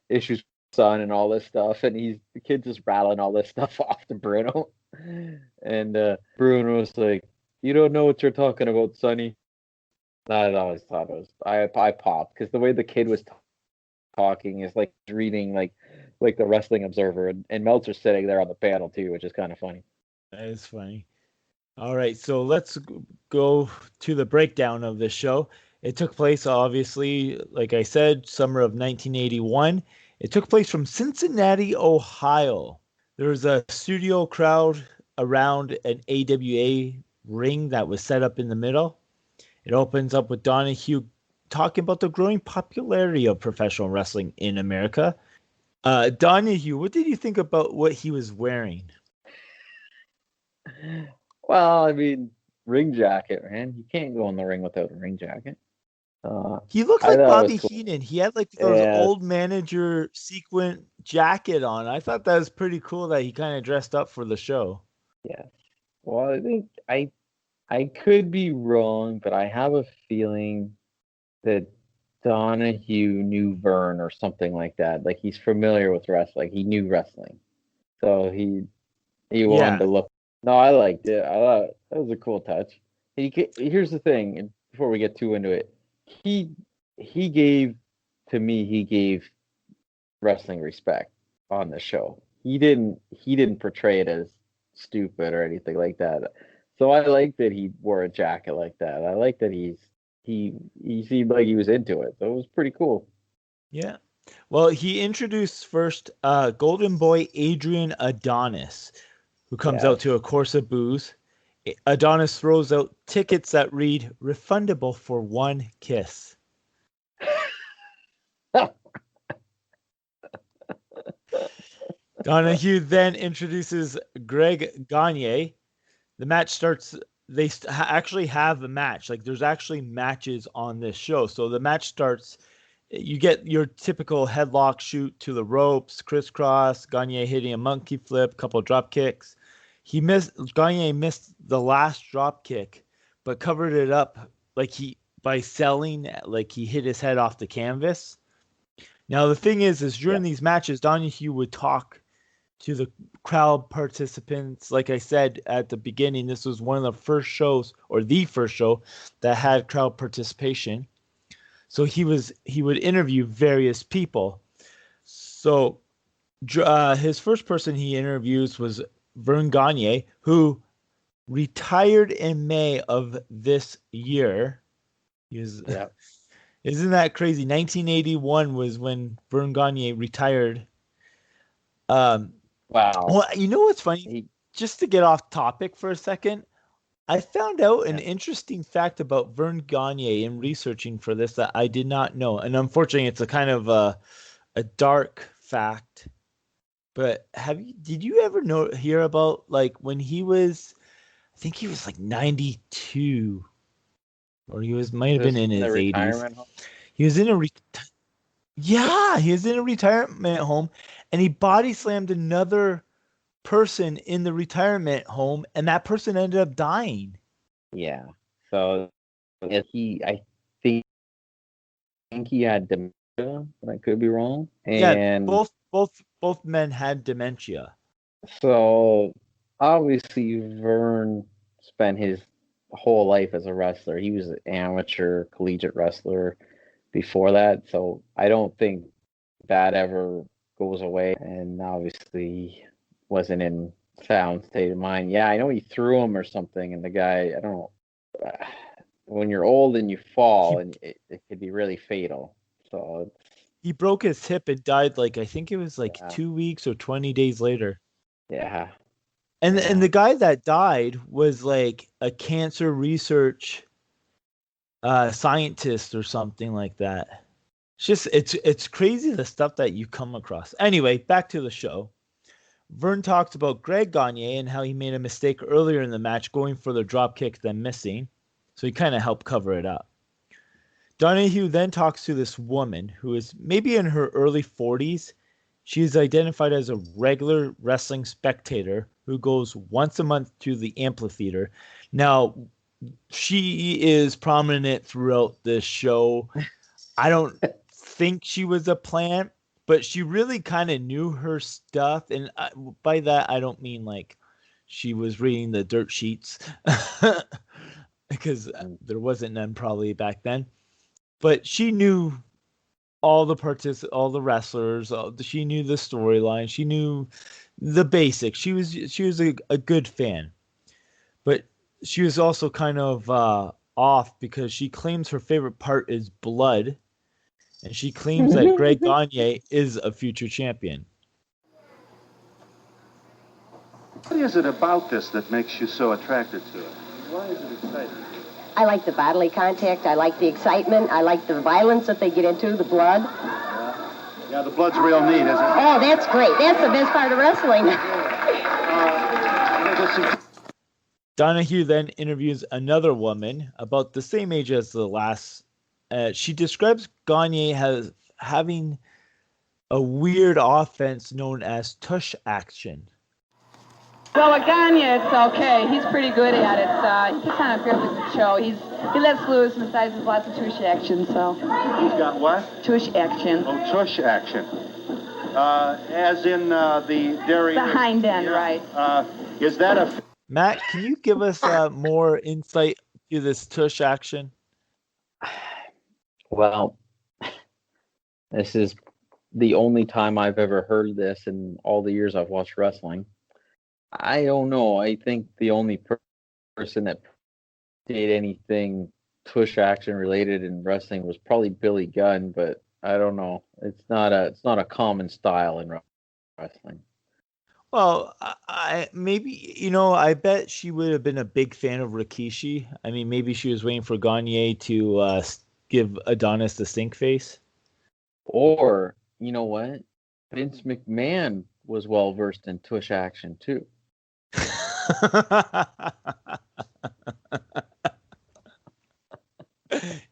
issues son and all this stuff, and the kid just rattling all this stuff off to Bruno, and Bruno's like, you don't know what you're talking about, Sonny. I always thought it was I popped because the way the kid was talking is like reading like the Wrestling Observer, and Meltzer's sitting there on the panel too, which is kind of funny. That is funny. All right, so let's go to the breakdown of this show. It took place, obviously, like I said, summer of 1981. It took place from Cincinnati, Ohio. There was a studio crowd around an AWA ring that was set up in the middle. It opens up with Donahue talking about the growing popularity of professional wrestling in America. Donahue, what did you think about what he was wearing? Well, I mean, ring jacket, man. You can't go in the ring without a ring jacket. Uh, He looked I like thought it was Bobby cool. Heenan. He had like those Yeah, old manager sequin jacket on. I thought that was pretty cool that he kind of dressed up for the show. yeah. Well, I think I could be wrong, but I have a feeling that Donahue knew Vern or something like that. Like he's familiar with wrestling. He knew wrestling, so he wanted Yeah, to look. No, I liked it. I thought that was a cool touch. Here's the thing, and before we get too into it, he he gave to me he gave wrestling respect on the show. He didn't portray it as stupid or anything like that. So I like that he wore a jacket like that. I like that he seemed like he was into it. So it was pretty cool. yeah. Well, he introduced first Golden Boy Adrian Adonis, who comes Yes. out to a course of booze. Adonis throws out tickets that read refundable for one kiss. Donahue then introduces Greg Gagne. The match starts. Actually have a match. Like there's actually matches on this show. So the match starts. You get your typical headlock shoot to the ropes, crisscross. Gagne hitting a monkey flip, couple drop kicks. Gagne missed the last drop kick, but covered it up like he by selling. Like he hit his head off the canvas. Now the thing is Yeah. during these matches, Donahue would talk to the crowd participants. Like I said at the beginning, this was one of the first shows, or the first show, that had crowd participation. So he would interview various people. So his first person he interviews was Vern Gagne, who retired in May of this year. He was, Yeah. isn't that crazy? 1981 was when Vern Gagne retired. Um, Wow. well, you know what's funny? He Just to get off topic for a second, I found out an yeah. interesting fact about Vern Gagne in researching for this that I did not know. And unfortunately, it's a kind of a dark fact. But did you ever hear about like when he was, I think he was like 92 or might have been This in in the his 80s. retirement home. He was in a, yeah, he was in a retirement home and he body slammed another person in the retirement home and that person ended up dying. Yeah. So I think he had dementia, but I could be wrong. Yeah, And both men had dementia. so obviously Vern spent his whole life as a wrestler. He was an amateur collegiate wrestler before that, so I don't think that ever goes away. And obviously wasn't in sound state of mind. Yeah, I know he threw him or something, and the guy, I don't know. When you're old and you fall, He and it could be really fatal. So he broke his hip and died like I think it was like yeah, 2 weeks or 20 days later. yeah, And yeah. the guy that died was like a cancer research scientist or something like that. It's crazy the stuff that you come across. Anyway, back to the show. Vern talks about Greg Gagne and how he made a mistake earlier in the match going for the drop kick then missing. So he kind of helped cover it up. Donahue then talks to this woman who is maybe in her early 40s. She is identified as a regular wrestling spectator who goes once a month to the amphitheater. Now, she is prominent throughout this show. I don't think she was a plant, but she really kind of knew her stuff. And by that, I don't mean like she was reading the dirt sheets because Mm. there wasn't none probably back then. But she knew all the wrestlers. She knew the storyline. She knew the basics. She was a good fan, but she was also kind of off because she claims her favorite part is blood, and she claims that Greg Gagne is a future champion. What is it about this that makes you so attracted to it? Why is it exciting? I like the bodily contact. I like the excitement. I like the violence that they get into, the blood. Yeah, the blood's real neat, isn't it? Oh, that's great. That's the best part of wrestling. Donahue then interviews another woman about the same age as the last. She describes Gagne as having a weird offense known as tush action. Well, with Gagne, it's okay. He's pretty good at it. He puts on a fairly good show. He lets loose, and besides, there's lots of tush action, so. He's got what? Tush action. Oh, tush action. As in the dairy. The hind end, right. Is that a... Matt, can you give us more insight to this tush action? Well, this is the only time I've ever heard this in all the years I've watched wrestling. I don't know. I think the only person that did anything tush action related in wrestling was probably Billy Gunn, but I don't know. It's not a common style in wrestling. Well, I I bet she would have been a big fan of Rikishi. I mean, maybe she was waiting for Gagne to give Adonis the stink face. Or, you know what? Vince McMahon was well versed in tush action too.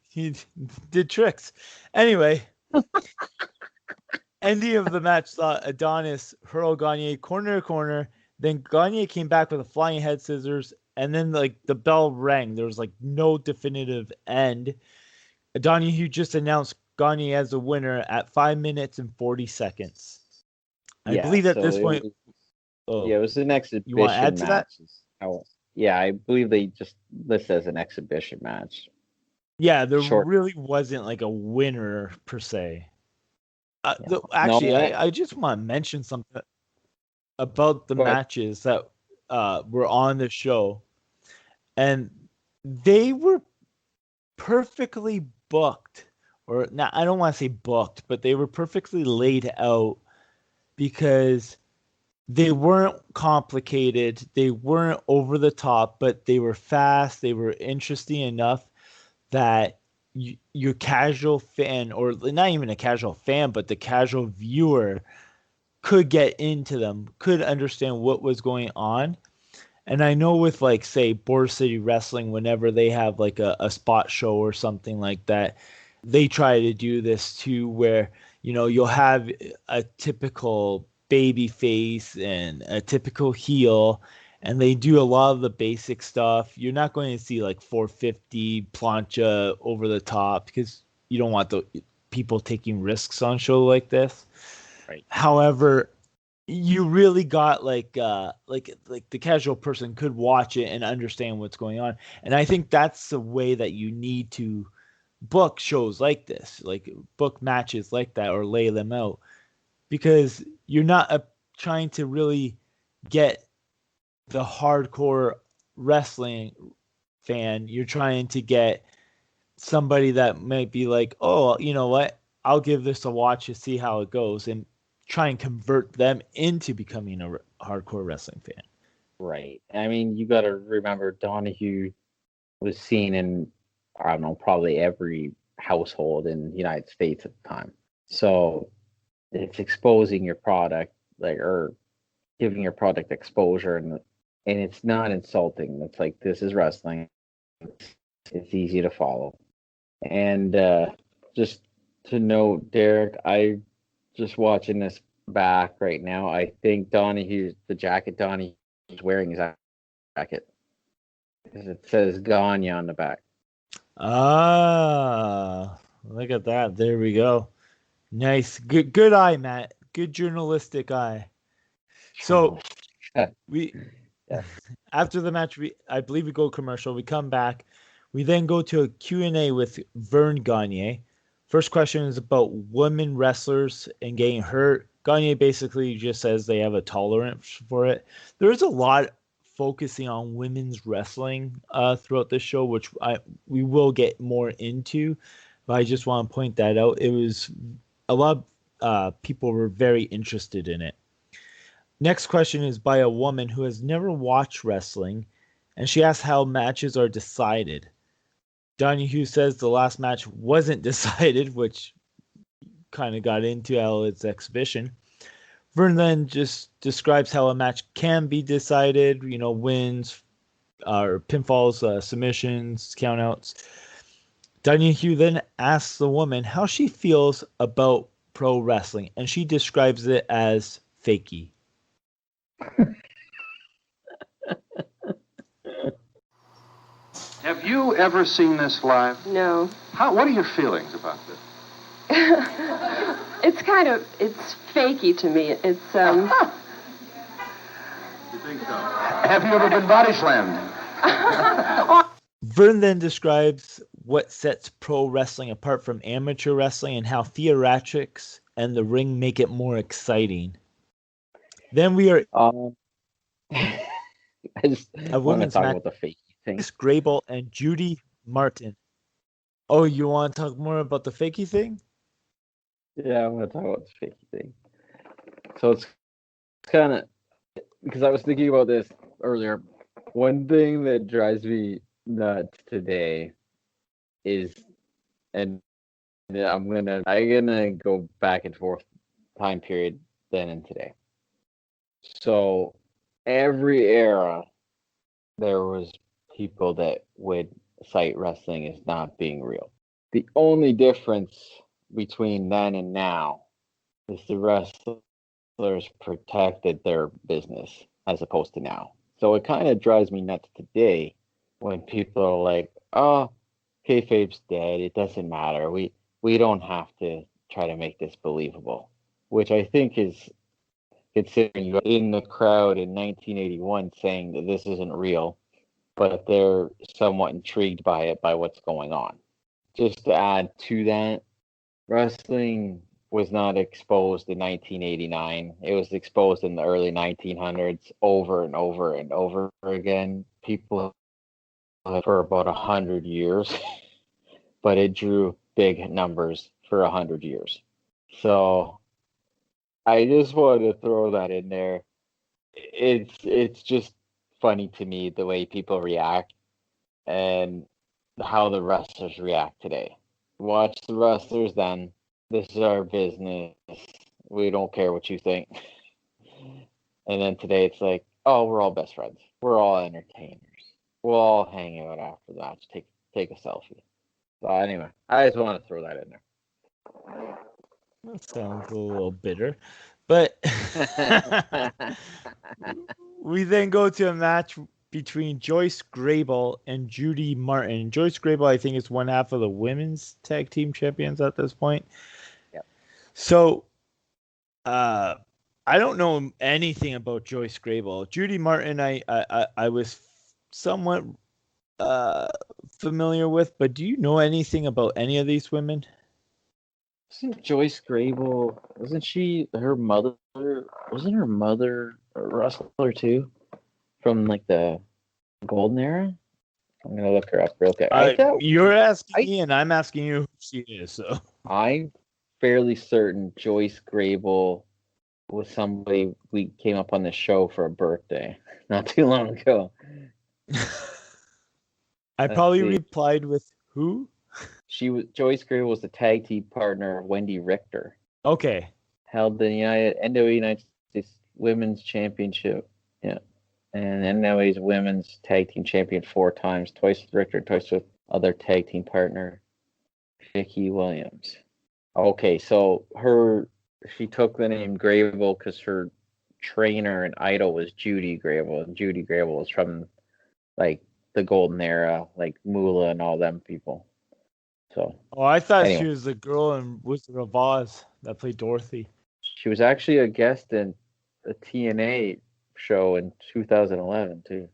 He did tricks. Anyway, ending of the match saw Adonis hurl Gagne corner to corner. Then Gagne came back with a flying head scissors, and then the bell rang. There was no definitive end. Donahue just announced Gagne as the winner at 5 minutes and 40 seconds. I believe at this point. It was an exhibition you want to add to match. That? Yeah, I believe they just list it as an exhibition match. Yeah, there really wasn't a winner per se. Actually, I just want to mention something about the matches that were on the show, and they were perfectly booked, or now I don't want to say booked, but they were perfectly laid out because they weren't complicated, they weren't over the top, but they were fast, they were interesting enough that your casual fan, or not even a casual fan, but the casual viewer could get into them, could understand what was going on. And I know with say Border City Wrestling, whenever they have a spot show or something like that, they try to do this too, where you'll have a typical baby face and a typical heel, and they do a lot of the basic stuff. You're not going to see 450 plancha over the top, because you don't want the people taking risks on a show like this. Right. However, you really got the casual person could watch it and understand what's going on. And I think that's the way that you need to book shows like this, book matches like that, or lay them out, because you're not trying to really get the hardcore wrestling fan. You're trying to get somebody that might be oh, you know what, I'll give this a watch to see how it goes, and try and convert them into becoming a hardcore wrestling fan. Right. I mean, you got to remember Donahue was seen in, I don't know, probably every household in the United States at the time. So it's exposing your product, or giving your product exposure, and it's not insulting. It's this is wrestling. It's easy to follow. And just to note, Derek, I just watching this back right now, I think the jacket Donahue is wearing is jacket, because it says Gagne on the back. Ah, look at that. There we go. Nice. Good eye, Matt. Good journalistic eye. So after the match, I believe we go commercial. We come back. We then go to a Q&A with Vern Gagne. First question is about women wrestlers and getting hurt. Gagne basically just says they have a tolerance for it. There is a lot focusing on women's wrestling throughout this show, which we will get more into, but I just want to point that out. It was a lot of people were very interested in it. Next question is by a woman who has never watched wrestling, and she asks how matches are decided. Donahue says the last match wasn't decided, which kind of got into how it's exhibition. Vern then just describes how a match can be decided, wins, or pinfalls, submissions, countouts. Donahue then asks the woman how she feels about pro wrestling, and she describes it as fakey. Have you ever seen this live? No. What are your feelings about this? It's fakey to me. It's, You think so? Have you ever been body slammed? Vern then describes what sets pro wrestling apart from amateur wrestling and how theatrics and the ring make it more exciting. Then we are I just a want to women's talk match. about the fake thing. Chris Grable and Judy Martin. Oh, you want to talk more about the fakey thing? Yeah, I want to talk about the fakey thing. So it's kind of, because I was thinking about this earlier. One thing that drives me nuts today is, and I'm gonna go back and forth time period then and today. So every era there was people that would cite wrestling as not being real. The only difference between then and now is the wrestlers protected their business as opposed to now. So it kind of drives me nuts today when people are like, "Oh, kayfabe's dead. It doesn't matter. We don't have to try to make this believable," which I think is, considering you're in the crowd in 1981 saying that this isn't real, but they're somewhat intrigued by it, by what's going on. Just to add to that, wrestling was not exposed in 1989. It was exposed in the early 1900s over and over and over again. People for about 100 years, but it drew big numbers for 100 years. So I just wanted to throw that in there. It's just funny to me the way people react and how the wrestlers react today. Watch the wrestlers then. This is our business. We don't care what you think. And then today it's like, oh, we're all best friends. We're all entertainers. We'll all hang out after the match. Take a selfie. So anyway, I just want to throw that in there. That sounds a little bitter. But we then go to a match between Joyce Grable and Judy Martin. Joyce Grable, I think, is one half of the women's tag team champions at this point. Yep. So I don't know anything about Joyce Grable. Judy Martin, I was somewhat familiar with, but do you know anything about any of these women? Wasn't Joyce Grable, wasn't her mother a wrestler too? From like the golden era? I'm gonna look her up real quick. You're asking me, and I'm asking you who she is. So I'm fairly certain Joyce Grable was somebody we came up on the show for a birthday not too long ago. I probably replied with who? Joyce Grable was the tag team partner of Wendy Richter. Okay. Held the NWA United States Women's Championship. Yeah. And NWA's Women's Tag Team Champion 4 times, twice with Richter, twice with other tag team partner, Vicki Williams. Okay, so she took the name Grable because her trainer and idol was Judy Grable, and Judy Grable was from like the golden era, like Moolah and all them people. So. Oh, I thought anyway. she was the girl in Wizard of Oz that played Dorothy. She was actually a guest in a TNA show in 2011 too.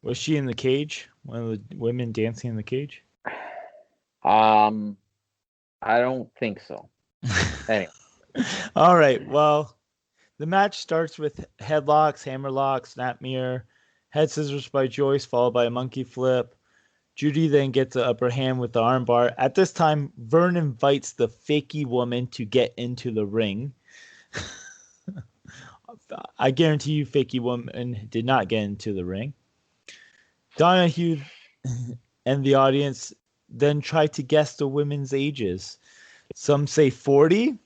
Was she in the cage? One of the women dancing in the cage? I don't think so. Anyway. All right. Well, the match starts with headlocks, hammerlocks, snapmere, head scissors by Joyce, followed by a monkey flip. Judy then gets the upper hand with the armbar. At this time, Vern invites the fakey woman to get into the ring. I guarantee you fakey woman did not get into the ring. Donahue and the audience then try to guess the women's ages. Some say 40,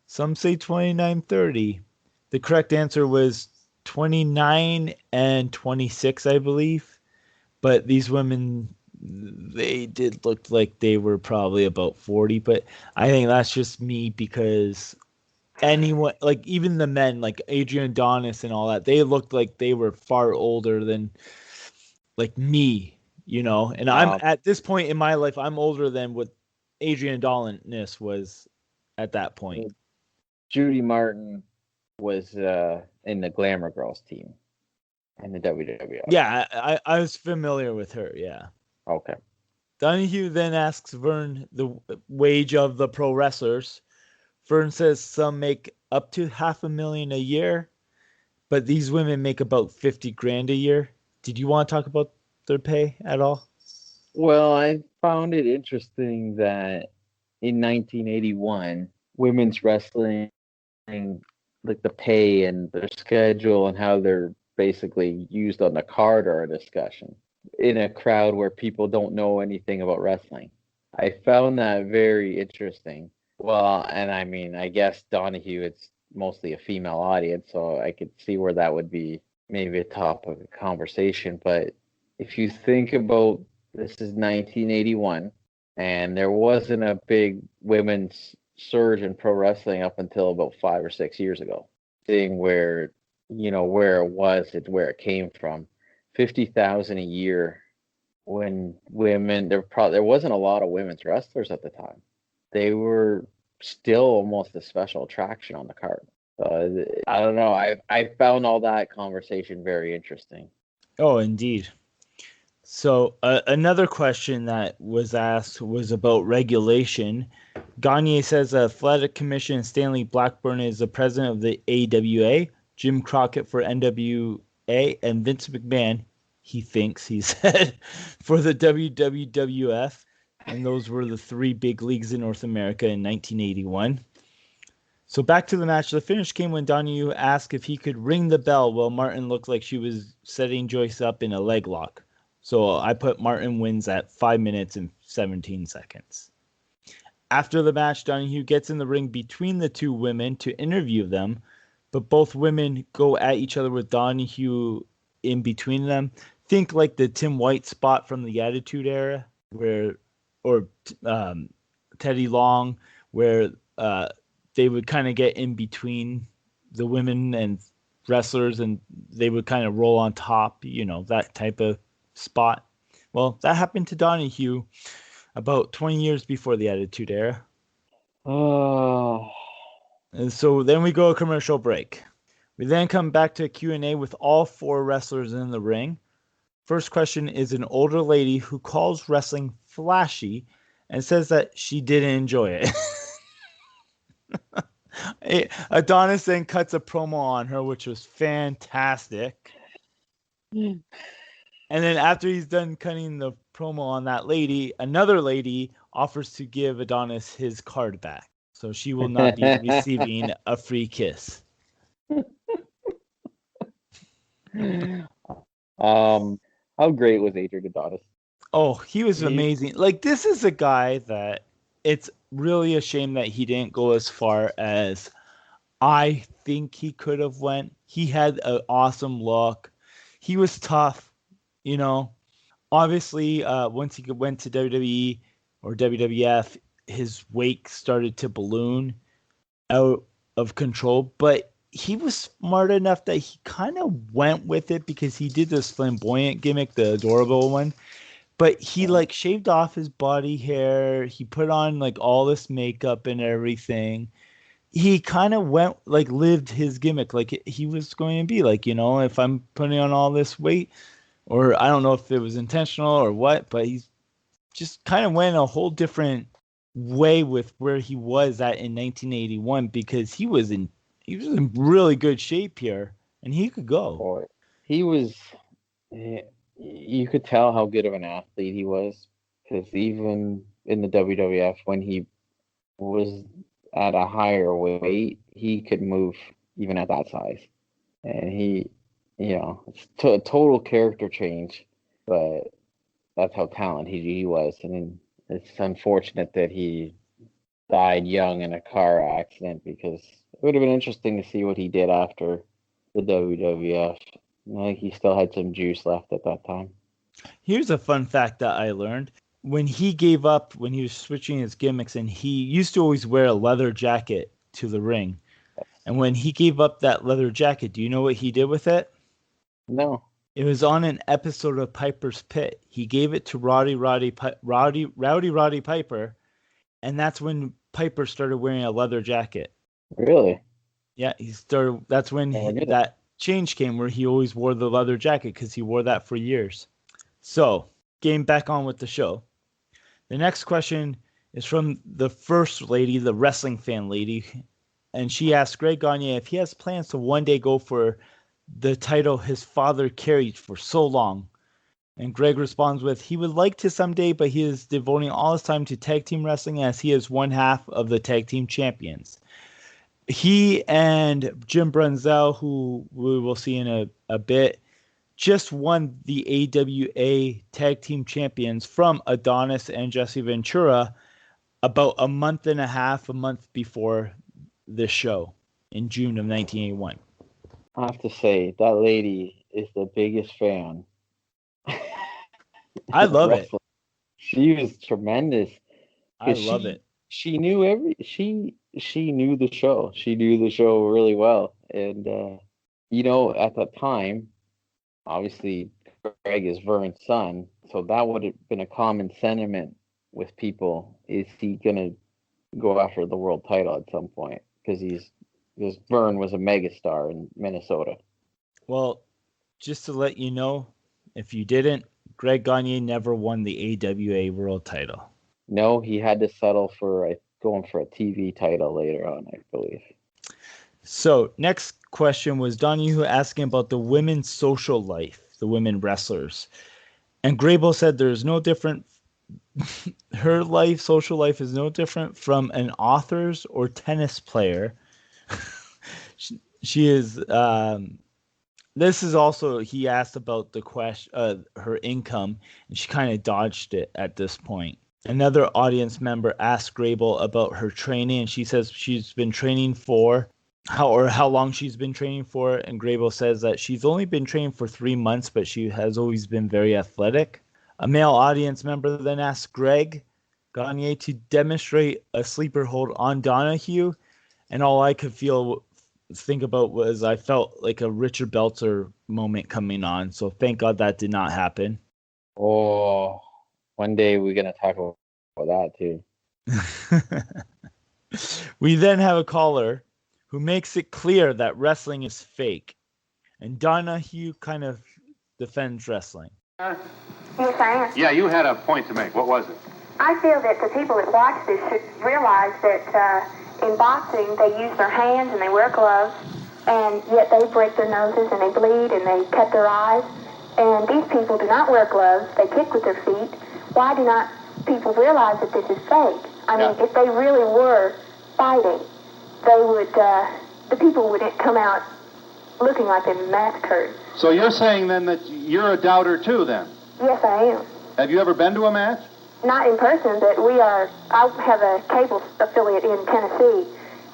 some say 29, 30. The correct answer was 29 and 26, I believe. but these women, they did look like they were probably about 40, but I think that's just me because anyone, like even the men, like Adrian Adonis and all that, they looked like they were far older than like me, and I'm Um, at this point in my life, I'm older than what Adrian Adonis was at that point. Judy Martin was in the Glamour Girls team in the WWF. Yeah, I was familiar with her. Yeah. Okay. Donahue then asks Vern the wage of the pro wrestlers. Vern says some make up to $500,000 a year, but these women make about 50 grand a year. Did you want to talk about their pay at all? Well, I found it interesting that in 1981, women's wrestling, like the pay and their schedule and how they're basically used on the card are a discussion in a crowd where people don't know anything about wrestling. I found that very interesting. Well, and I mean, I guess Donahue, it's mostly a female audience, so I could see where that would be maybe a topic of conversation. But if you think about this is 1981, and there wasn't a big women's surge in pro wrestling up until about 5 or 6 years ago. Seeing where where it was, where it came from, 50,000 a year when women there wasn't a lot of women's wrestlers at the time. They were still almost a special attraction on the card. I don't know. I found all that conversation very interesting. Oh, indeed. So another question that was asked was about regulation. Gagne says the Athletic Commission, Stanley Blackburn is the president of the AWA, Jim Crockett for NWA, and Vince McMahon, he thinks, he said, for the WWF. And those were the three big leagues in North America in 1981. So back to the match. The finish came when Donahue asked if he could ring the bell while Martin looked like she was setting Joyce up in a leg lock. So I put Martin wins at 5 minutes and 17 seconds. After the match, Donahue gets in the ring between the two women to interview them, but both women go at each other with Donahue in between them. Think like the Tim White spot from the Attitude Era, or Teddy Long, where they would kind of get in between the women and wrestlers, and they would kind of roll on top, that type of spot. Well, that happened to Donahue about 20 years before the Attitude Era. Oh. And so then we go a commercial break. We then come back to a Q&A with all four wrestlers in the ring. First question is an older lady who calls wrestling flashy and says that she didn't enjoy it. Adonis then cuts a promo on her, which was fantastic. And then after he's done cutting the promo on that lady, another lady offers to give Adonis his card back. So she will not be receiving a free kiss. How great was Adrian Adonis? Oh, he was amazing. Like, this is a guy that it's really a shame that he didn't go as far as I think he could have went. He had an awesome look. He was tough. Obviously, once he went to WWE or WWF, his weight started to balloon out of control. But he was smart enough that he kind of went with it because he did this flamboyant gimmick, the adorable one. But he shaved off his body hair. He put on all this makeup and everything. He kind of went lived his gimmick like he was going to be if I'm putting on all this weight. Or I don't know if it was intentional or what, but he's just kind of went a whole different way with where he was at in 1981 because he was in really good shape here and he could go. Boy, he was. You could tell how good of an athlete he was because even in the WWF, when he was at a higher weight, he could move even at that size, and it's a total character change, but that's how talented he was. And it's unfortunate that he died young in a car accident because it would have been interesting to see what he did after the WWF. I think he still had some juice left at that time. Here's a fun fact that I learned. When he gave up, when he was switching his gimmicks, and he used to always wear a leather jacket to the ring. And when he gave up that leather jacket, do you know what he did with it? No. It was on an episode of Piper's Pit. He gave it to Rowdy Piper, and that's when Piper started wearing a leather jacket. Really? Yeah, he started. That's when that change came, where he always wore the leather jacket because he wore that for years. So, getting back on with the show. The next question is from the first lady, the wrestling fan lady, and she asked Greg Gagne if he has plans to one day go for the title his father carried for so long. And Greg responds with, he would like to someday, but he is devoting all his time to tag team wrestling as he is one half of the tag team champions. He and Jim Brunzell, who we will see in a bit, just won the AWA tag team champions from Adonis and Jesse Ventura about a month before this show in June of 1981. I have to say, that lady is the biggest fan. I love it. She was tremendous. I love it. She knew she knew the show. She knew the show really well. And at that time, obviously Greg is Vern's son, so that would have been a common sentiment with people. Is he gonna go after the world title at some point? Because Vern was a megastar in Minnesota. Well, just to let you know, if you didn't, Greg Gagne never won the AWA world title. No, he had to settle for going for a TV title later on, I believe. So, next question was Donahue asking about the women's social life, the women wrestlers. And Grable said there's no different. Her social life is no different from an author's or tennis player. She is. This is also, he asked about the question, her income, and she kind of dodged it at this point. Another audience member asked Grable about her training, and she says she's been training for how long she's been training for, and Grable says that she's only been training for 3 months, but she has always been very athletic. A male audience member then asked Greg Gagne to demonstrate a sleeper hold on Donahue, and all I could think about was I felt like a Richard Belzer moment coming on, so thank God that did not happen. Oh, one day we're going to talk about that too. We then have a caller who makes it clear that wrestling is fake, and Donahue kind of defends wrestling. Yes, I am. Yeah, you had a point to make. What was it? I feel that the people that watch this should realize that in boxing they use their hands and they wear gloves, and yet they break their noses and they bleed and they cut their eyes. And these people do not wear gloves. They kick with their feet. Why do not people realize that this is fake? I mean, if they really were fighting, they would. The people wouldn't come out looking like they were massacred. So you're saying then that you're a doubter too, then? Yes, I am. Have you ever been to a match? Not in person, but I have a cable affiliate in Tennessee,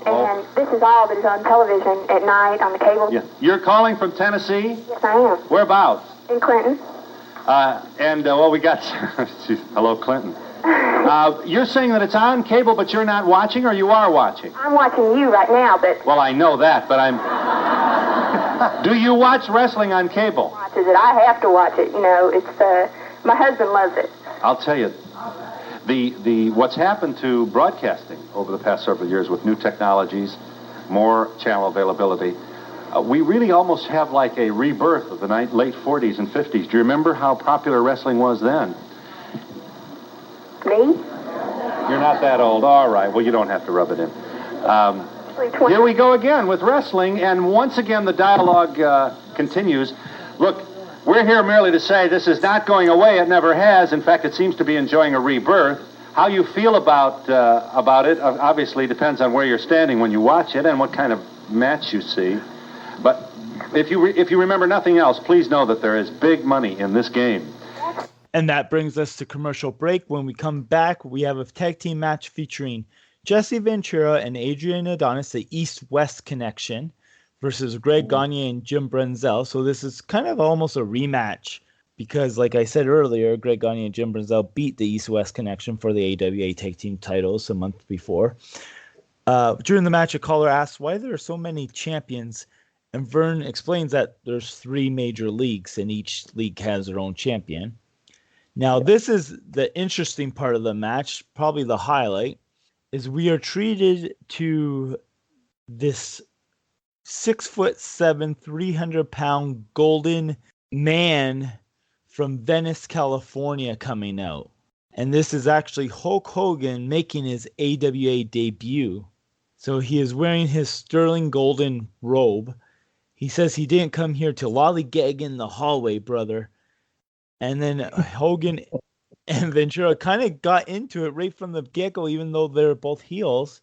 and this is all that is on television at night on the cable. Yeah. You're calling from Tennessee? Yes, I am. Whereabouts? In Clinton. We got... Hello, Clinton. You're saying that it's on cable, but you're not watching, or you are watching? I'm watching you right now, but... Well, I know that, but I'm... Do you watch wrestling on cable? Watches it. I have to watch it. You know, it's... my husband loves it. I'll tell you, what's happened to broadcasting over the past several years with new technologies, more channel availability, we really almost have like a rebirth of the late 40s and 50s. Do you remember how popular wrestling was then? Me? You're not that old. All right. Well, you don't have to rub it in. Here we go again with wrestling, and once again the dialogue continues. Look, we're here merely to say this is not going away. It never has. In fact, it seems to be enjoying a rebirth. How you feel about it obviously depends on where you're standing when you watch it and what kind of match you see. But if you remember nothing else, please know that there is big money in this game. And that brings us to commercial break. When we come back, we have a tag team match featuring Jesse Ventura and Adrian Adonis, the East-West connection, versus Greg Gagne and Jim Brunzell. So this is kind of almost a rematch because, like I said earlier, Greg Gagne and Jim Brunzell beat the East-West Connection for the AWA Tag Team titles a month before. During the match, a caller asks why there are so many champions, and Vern explains that there's 3 major leagues, and each league has their own champion. Now, this is the interesting part of the match, probably the highlight, is we are treated to this 6'7", 300-pound golden man from Venice, California coming out. And this is actually Hulk Hogan making his AWA debut. So he is wearing his sterling golden robe. He says he didn't come here to lollygag in the hallway, brother. And then Hogan and Ventura kind of got into it right from the get-go, even though they're both heels,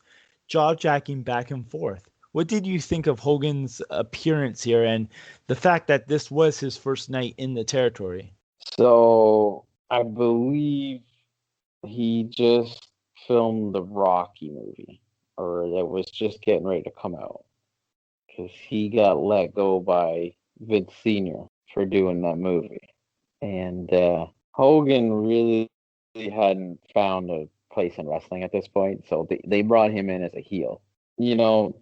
jaw-jacking back and forth. What did you think of Hogan's appearance here and the fact that this was his first night in the territory? So I believe he just filmed the Rocky movie, or that was just getting ready to come out, because he got let go by Vince Sr. for doing that movie. And Hogan really hadn't found a place in wrestling at this point, so they brought him in as a heel. You know,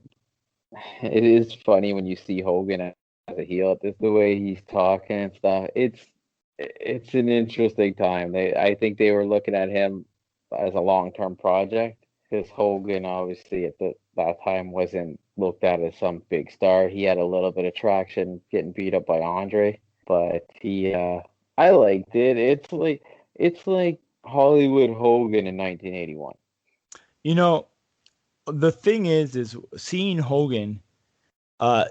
it is funny when you see Hogan as a heel, just the way he's talking and stuff. It's an interesting time. I think they were looking at him as a long-term project, because Hogan obviously at that time wasn't looked at as some big star. He had a little bit of traction getting beat up by Andre, but I liked it. It's like Hollywood Hogan in 1981. You know, the thing is seeing Hogan,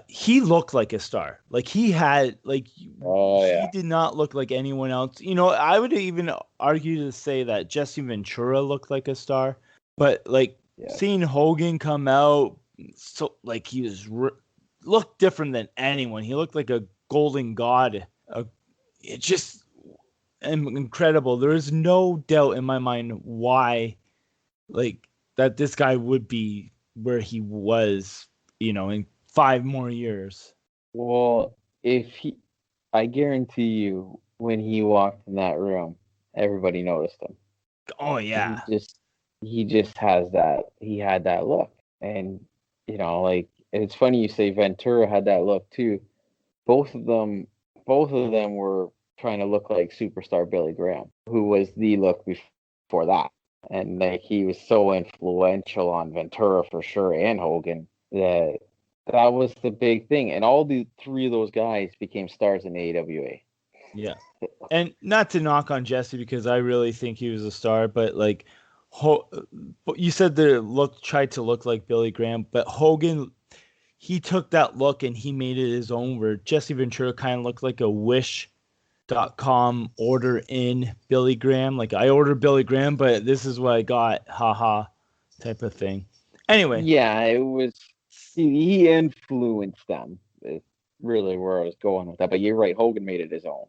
he looked like a star. Like he had, like, he did not look like anyone else. You know, I would even argue to say that Jesse Ventura looked like a star, but like seeing Hogan come out, so like he was looked different than anyone. He looked like a golden god. It just incredible. There is no doubt in my mind why, like, that this guy would be where he was, you know, in 5 more years. Well, I guarantee you, when he walked in that room, everybody noticed him. Oh yeah. He just has that. He had that look, and you know, like, it's funny you say Ventura had that look too. Both of them were trying to look like superstar Billy Graham, who was the look before that. And like, he was so influential on Ventura for sure, and Hogan, that was the big thing. And all the 3 of those guys became stars in AWA. Yeah. And not to knock on Jesse, because I really think he was a star, but like, you said the look tried to look like Billy Graham, but Hogan, he took that look and he made it his own, where Jesse Ventura kind of looked like a Wish.com order in Billy Graham. Like, I ordered Billy Graham, but this is what I got, haha, type of thing. Anyway. Yeah, it was, he influenced them. It's really where I was going with that. But you're right, Hogan made it his own.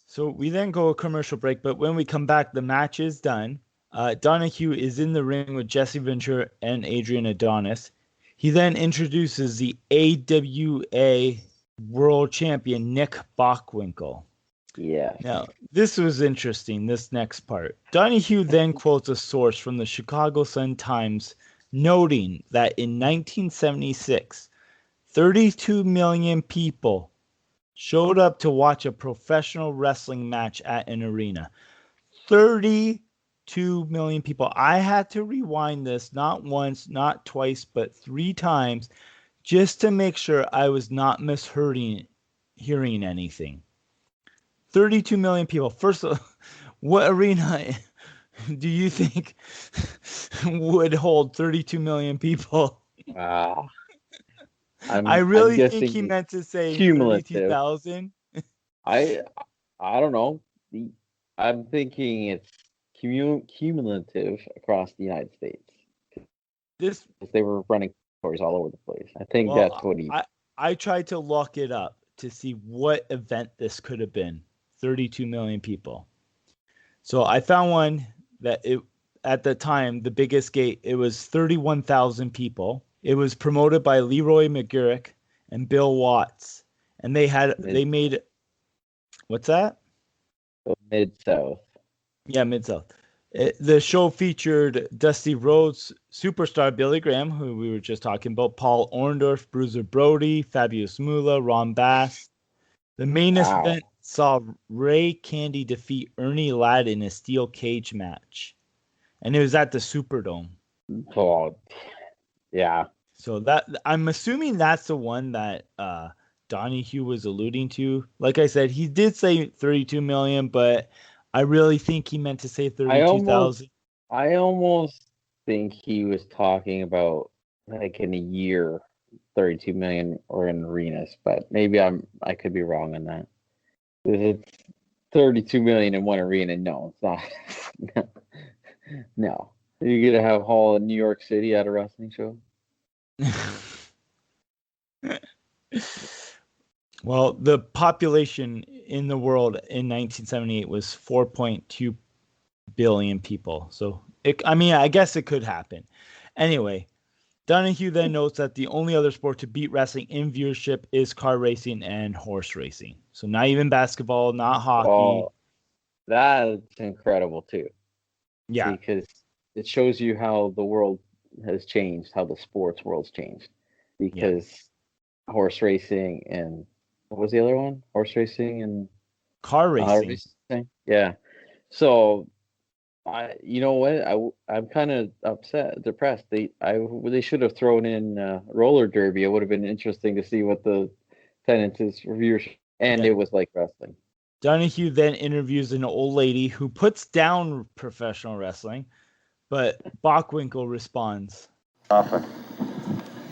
So we then go a commercial break, but when we come back, the match is done. Donahue is in the ring with Jesse Ventura and Adrian Adonis. He then introduces the AWA World Champion, Nick Bockwinkel. Yeah. Now, this was interesting, this next part. Donahue then quotes a source from the Chicago Sun-Times, noting that in 1976, 32 million people showed up to watch a professional wrestling match at an arena. 32 million people. I had to rewind this not once, not twice, but 3 times just to make sure I was not mishearing anything. 32 million people. First of all, what arena do you think would hold 32 million people? Wow. I really think he meant to say 32,000. I don't know. I'm thinking it's cumulative across the United States. They were running stories all over the place. I think that's what I tried to look it up to see what event this could have been. 32 million people. So I found one that at the time, the biggest gate, it was 31,000 people. It was promoted by Leroy McGurk and Bill Watts. And they made, what's that? Mid-South. Yeah, Mid-South. The show featured Dusty Rhodes, superstar Billy Graham, who we were just talking about, Paul Orndorff, Bruiser Brody, Fabius Moolah, Ron Bass. The main event saw Ray Candy defeat Ernie Ladd in a steel cage match. And it was at the Superdome. Oh, yeah. So that I'm assuming that's the one that Donahue was alluding to. Like I said, he did say 32 million, but I really think he meant to say 32,000. I almost think he was talking about like in a year, 32 million or in arenas, but maybe I could be wrong on that. If it's 32 million in one arena, no, it's not. No. You're gonna have Hall in New York City at a wrestling show? Well, the population in the world in 1978 was 4.2 billion people. So, I guess it could happen. Anyway, Donahue then notes that the only other sport to beat wrestling in viewership is car racing and horse racing. So, not even basketball, not hockey. Well, that's incredible too. Yeah. Because it shows you how the world has changed, how the sports world's changed. Because horse racing and what was the other one? Horse racing and car racing. Yeah. So you know what? I'm kind of depressed. They should have thrown in roller derby. It would have been interesting to see what the attendance is for viewership. And it was like wrestling. Donahue then interviews an old lady who puts down professional wrestling, but Bockwinkel responds. Often.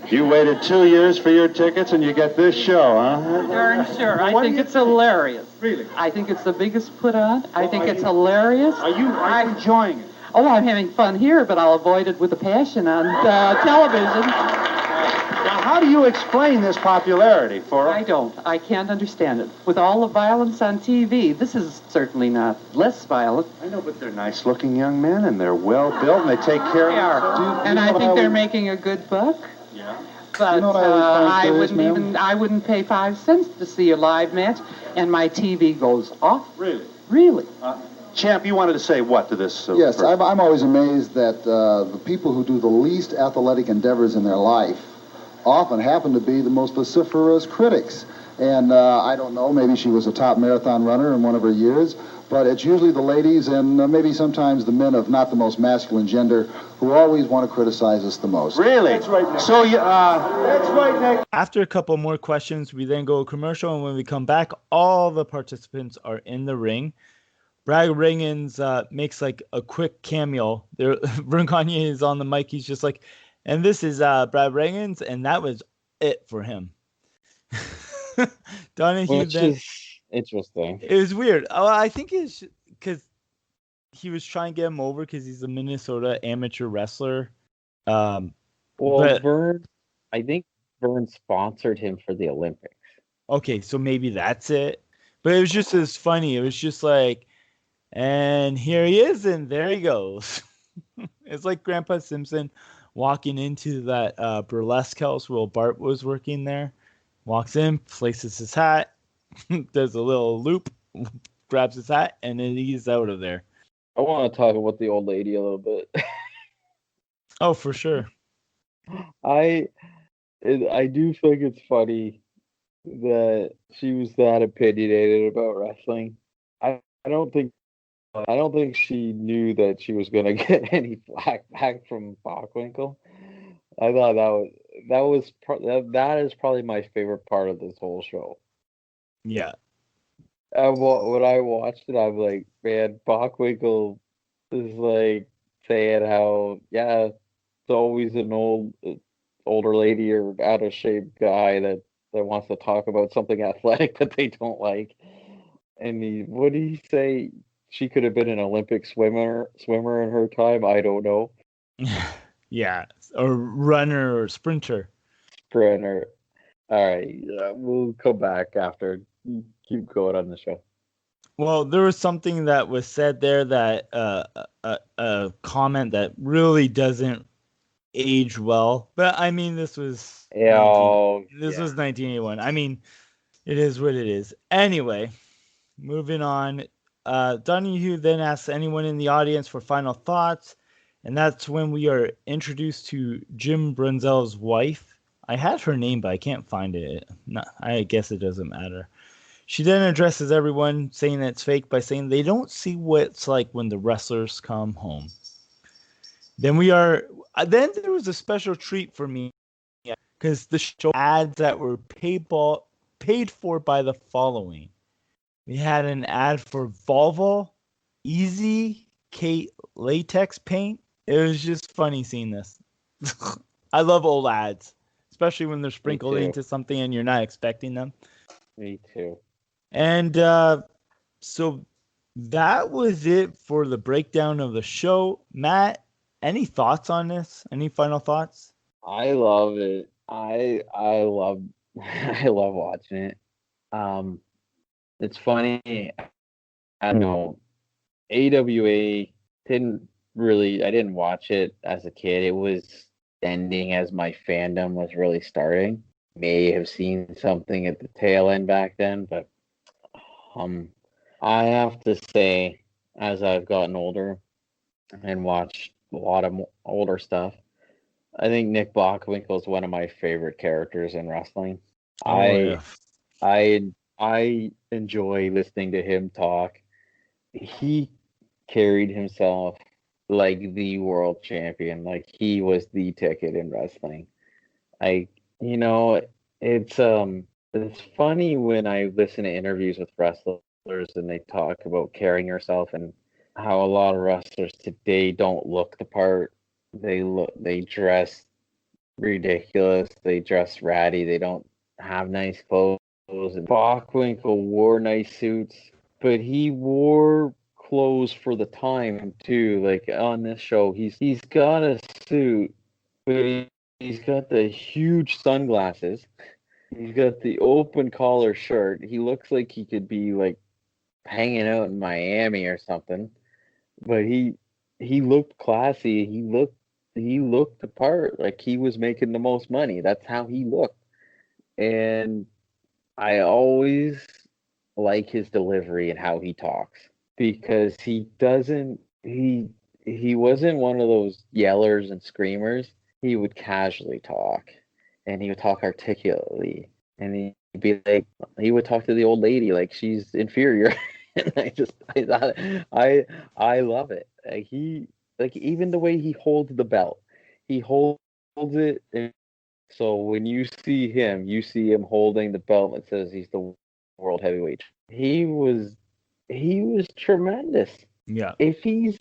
You waited 2 years for your tickets and you get this show, huh? Darn sure. I think it's hilarious. Really? I think it's the biggest put on. I think it's hilarious. Are you enjoying it? Oh, I'm having fun here, but I'll avoid it with a passion on television. Now, how do you explain this popularity for us? I don't. I can't understand it. With all the violence on TV, this is certainly not less violent. I know, but they're nice-looking young men, and they're well-built, and they take care They of are. And I think they're making a good buck. Yeah. But You know what I always find curious, I wouldn't pay 5 cents to see a live match, and my TV goes off. Really? Really. Champ, you wanted to say what to this? Yes, person? I'm always amazed that the people who do the least athletic endeavors in their life often happen to be the most vociferous critics. And I don't know, maybe she was a top marathon runner in one of her years, but it's usually the ladies and maybe sometimes the men of not the most masculine gender who always want to criticize us the most. Really? That's right, Nick. So, that's right, Nick. After a couple more questions, we then go commercial, and when we come back, all the participants are in the ring. Brad Rheingans makes like a quick cameo. Vern Gagne is on the mic. He's just like, and this is Brad Rheingans, and that was it for him. Donahue Which then, is interesting. it was weird. Oh, I think it's because he was trying to get him over because he's a Minnesota amateur wrestler. Well, I think Vern sponsored him for the Olympics. Okay, so maybe that's it. But it was just as funny. It was just like, and here he is, and there he goes. It's like Grandpa Simpson walking into that burlesque house where Bart was working there. Walks in, places his hat, does a little loop, grabs his hat, and then he's out of there. I want to talk about the old lady a little bit. Oh, for sure. I do think it's funny that she was that opinionated about wrestling. I don't think she knew that she was gonna get any flack back from Bockwinkel. I thought that is probably my favorite part of this whole show. Yeah. When I watched it, I'm like, man, Bockwinkel is like saying how, yeah, it's always an older lady or out of shape guy that wants to talk about something athletic that they don't like. And what did he say? She could have been an Olympic swimmer in her time. I don't know. Yeah, or runner or sprinter. Sprinter. All right, we'll come back after. Keep going on the show. Well, there was something that was said there that a comment that really doesn't age well. But I mean, this was 1981. I mean, it is what it is. Anyway, moving on. Donahue then asks anyone in the audience for final thoughts, and that's when we are introduced to Jim Brunzell's wife. I had her name, but I can't find it. I guess it doesn't matter. She then addresses everyone, saying that it's fake by saying they don't see what it's like when the wrestlers come home. Then there was a special treat for me because the show ads that were paid for by the following. We had an ad for Volvo Easy Kate latex paint. It was just funny seeing this. I love old ads, especially when they're sprinkled into something and you're not expecting them. Me too. And so that was it for the breakdown of the show. Matt, any thoughts on this? Any final thoughts? I love it. I love I love watching it. It's funny. I don't know. AWA I didn't watch it as a kid. It was ending as my fandom was really starting. May have seen something at the tail end back then, but I have to say, as I've gotten older and watched a lot of older stuff, I think Nick Bockwinkel is one of my favorite characters in wrestling. I enjoy listening to him talk. He carried himself like the world champion, like he was the ticket in wrestling. It's funny when I listen to interviews with wrestlers and they talk about carrying yourself and how a lot of wrestlers today don't look the part. They dress ridiculous, they dress ratty, they don't have nice clothes. And Bockwinkel wore nice suits, but he wore clothes for the time too. Like on this show, he's got a suit, but he's got the huge sunglasses. He's got the open collar shirt. He looks like he could be like hanging out in Miami or something. But he looked classy. He looked the part, like he was making the most money. That's how he looked. And I always like his delivery and how he talks, because he wasn't one of those yellers and screamers. He would casually talk, and he would talk articulately, and he would talk to the old lady like she's inferior. And I love it. Like even the way he holds the belt, he holds it. So when you see him holding the belt that says he's the world heavyweight. He was tremendous. Yeah. If he,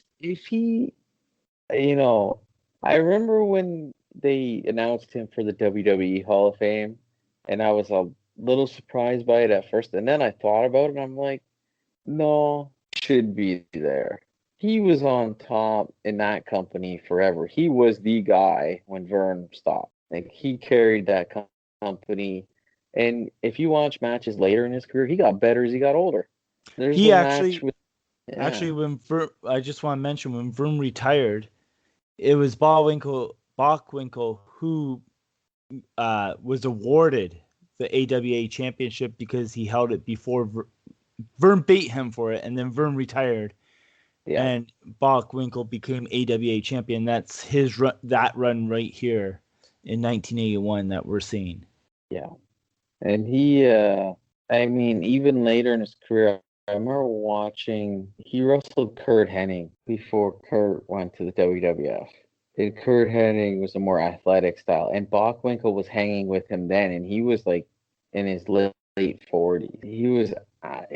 I remember when they announced him for the WWE Hall of Fame, and I was a little surprised by it at first, and then I thought about it, and I'm like, no, should be there. He was on top in that company forever. He was the guy when Vern stopped. Like he carried that company. And if you watch matches later in his career, he got better as he got older. Actually, when I just want to mention when Vern retired, it was Bockwinkel who was awarded the AWA championship because he held it before Vern beat him for it, and then Vern retired. Yeah. And Bockwinkel became AWA champion. That's his run right here in 1981 that we're seeing. Yeah. And he, even later in his career, I remember he wrestled Kurt Hennig before Kurt went to the WWF. And Kurt Hennig was a more athletic style. And Bockwinkel was hanging with him then, and he was like in his late 40s. He was, I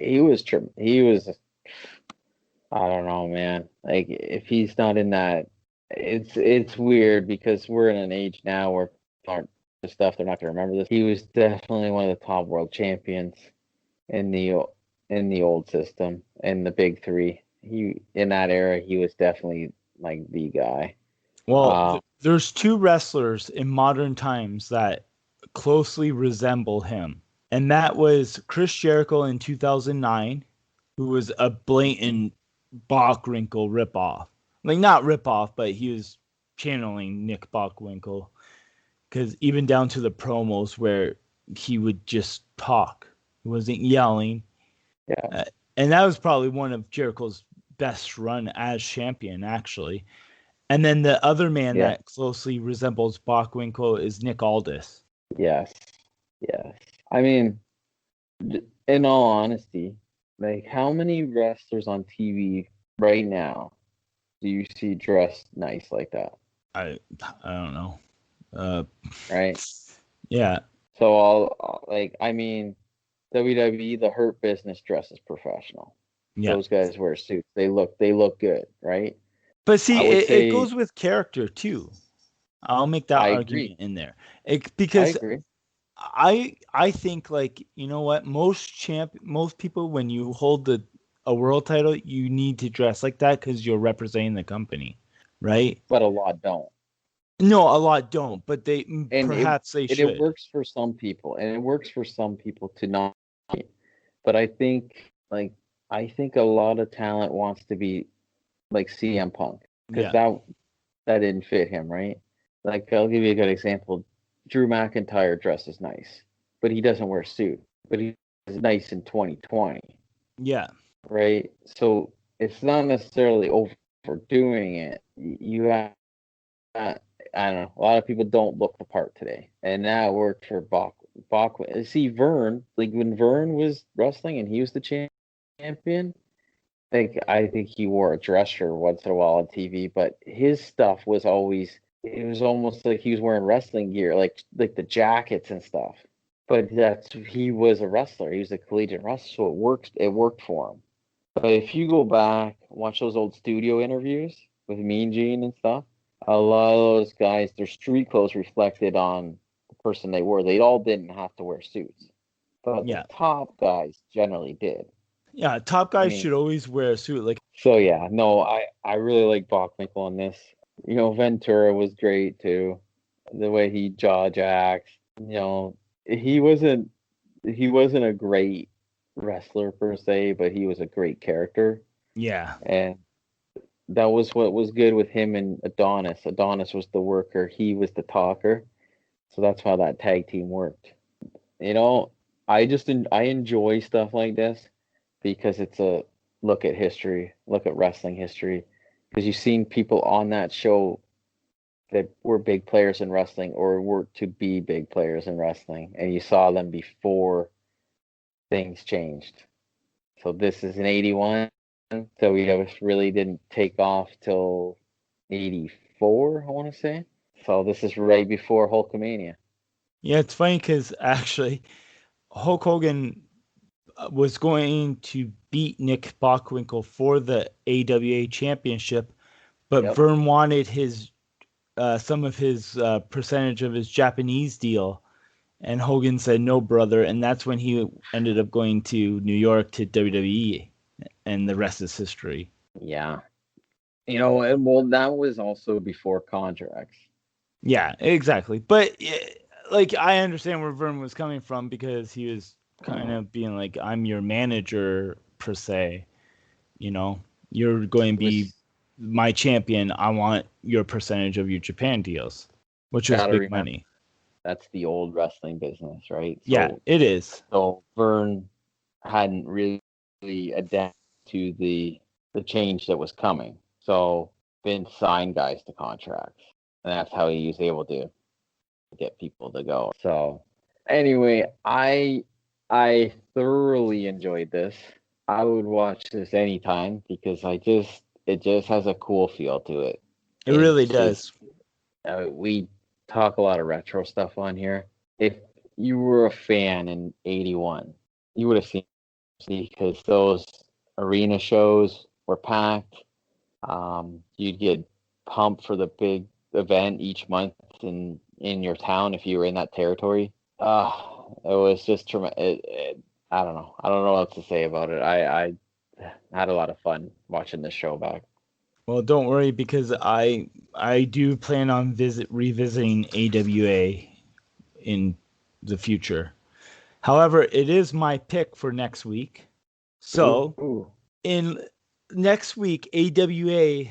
don't know, man. Like, if he's not in that, it's weird because we're in an age now where the stuff they're not going to remember this. He was definitely one of the top world champions in the old system, in the big three. In that era, he was definitely like the guy. Well, there's two wrestlers in modern times that closely resemble him, and that was Chris Jericho in 2009, who was a blatant Bockwinkel ripoff. Like, not ripoff, but he was channeling Nick Bockwinkel, because even down to the promos where he would just talk. He wasn't yelling. Yeah. And that was probably one of Jericho's best run as champion, actually. And then the other man that closely resembles Bockwinkel is Nick Aldis. Yes. I mean, in all honesty, like, how many wrestlers on TV right now do you see dressed nice like that? I don't know. Right? Yeah. So WWE, the Hurt Business dresses professional. Yeah. Those guys wear suits. They look good, right? But see, it goes with character too. I'll make that argument in there. Because I agree. I think, like, you know what, most people, when you hold a world title, you need to dress like that because you're representing the company, right? But a lot don't. No, a lot don't, but they should. It works for some people, and it works for some people to not. But I think a lot of talent wants to be like CM Punk, because that didn't fit him, right? Like, I'll give you a good example. Drew McIntyre dresses nice, but he doesn't wear a suit. But he's nice in 2020. Yeah. Right? So it's not necessarily overdoing it. You have, I don't know, a lot of people don't look the part today. And that worked for Bach. See, Vern, like, when Vern was wrestling and he was the champion, I think he wore a dress shirt once in a while on TV, but his stuff was always, it was almost like he was wearing wrestling gear, like the jackets and stuff. But he was a wrestler. He was a collegiate wrestler, so it worked for him. But if you go back and watch those old studio interviews with Mean Gene and stuff, a lot of those guys, their street clothes reflected on the person they were. They all didn't have to wear suits, but the top guys generally did. Yeah, top guys should always wear a suit. Like, so yeah, no, I really like Bockwinkel on this. You know, Ventura was great too. The way he jaw jacks. You know, he wasn't a great wrestler per se, but he was a great character. Yeah. And that was what was good with him and Adonis. Adonis was the worker, he was the talker. So that's how that tag team worked. You know, I enjoy stuff like this because it's a look at history, look at wrestling history, because you've seen people on that show that were big players in wrestling or were to be big players in wrestling, and you saw them before things changed. So this is in 81, so we really didn't take off till 84, I want to say. So this is right before Hulkamania. Yeah, it's funny because actually Hulk Hogan was going to beat Nick Bockwinkel for the AWA championship, but Vern wanted his some of his percentage of his Japanese deal, and Hogan said no, brother, and that's when he ended up going to New York to WWE, and the rest is history. Yeah, you know, well, that was also before contracts. Yeah, exactly. But like, I understand where Vern was coming from because he was kind of being like, I'm your manager per se. You know, you're going to be my champion. I want your percentage of your Japan deals, which is big money. That's the old wrestling business, right? So, yeah, it is. So Vern hadn't really adapted to the change that was coming. So Vince signed guys to contracts, and that's how he was able to get people to go. So anyway, I thoroughly enjoyed this. I would watch this anytime because it just has a cool feel to it. It really does. We talk a lot of retro stuff on here. If you were a fan in 81, you would have seen, because those arena shows were packed. You'd get pumped for the big event each month in your town if you were in that territory. It was just tremendous. I don't know. I don't know what to say about it. I had a lot of fun watching this show back. Well, don't worry, because I do plan on revisiting AWA in the future. However, it is my pick for next week. So in next week, AEW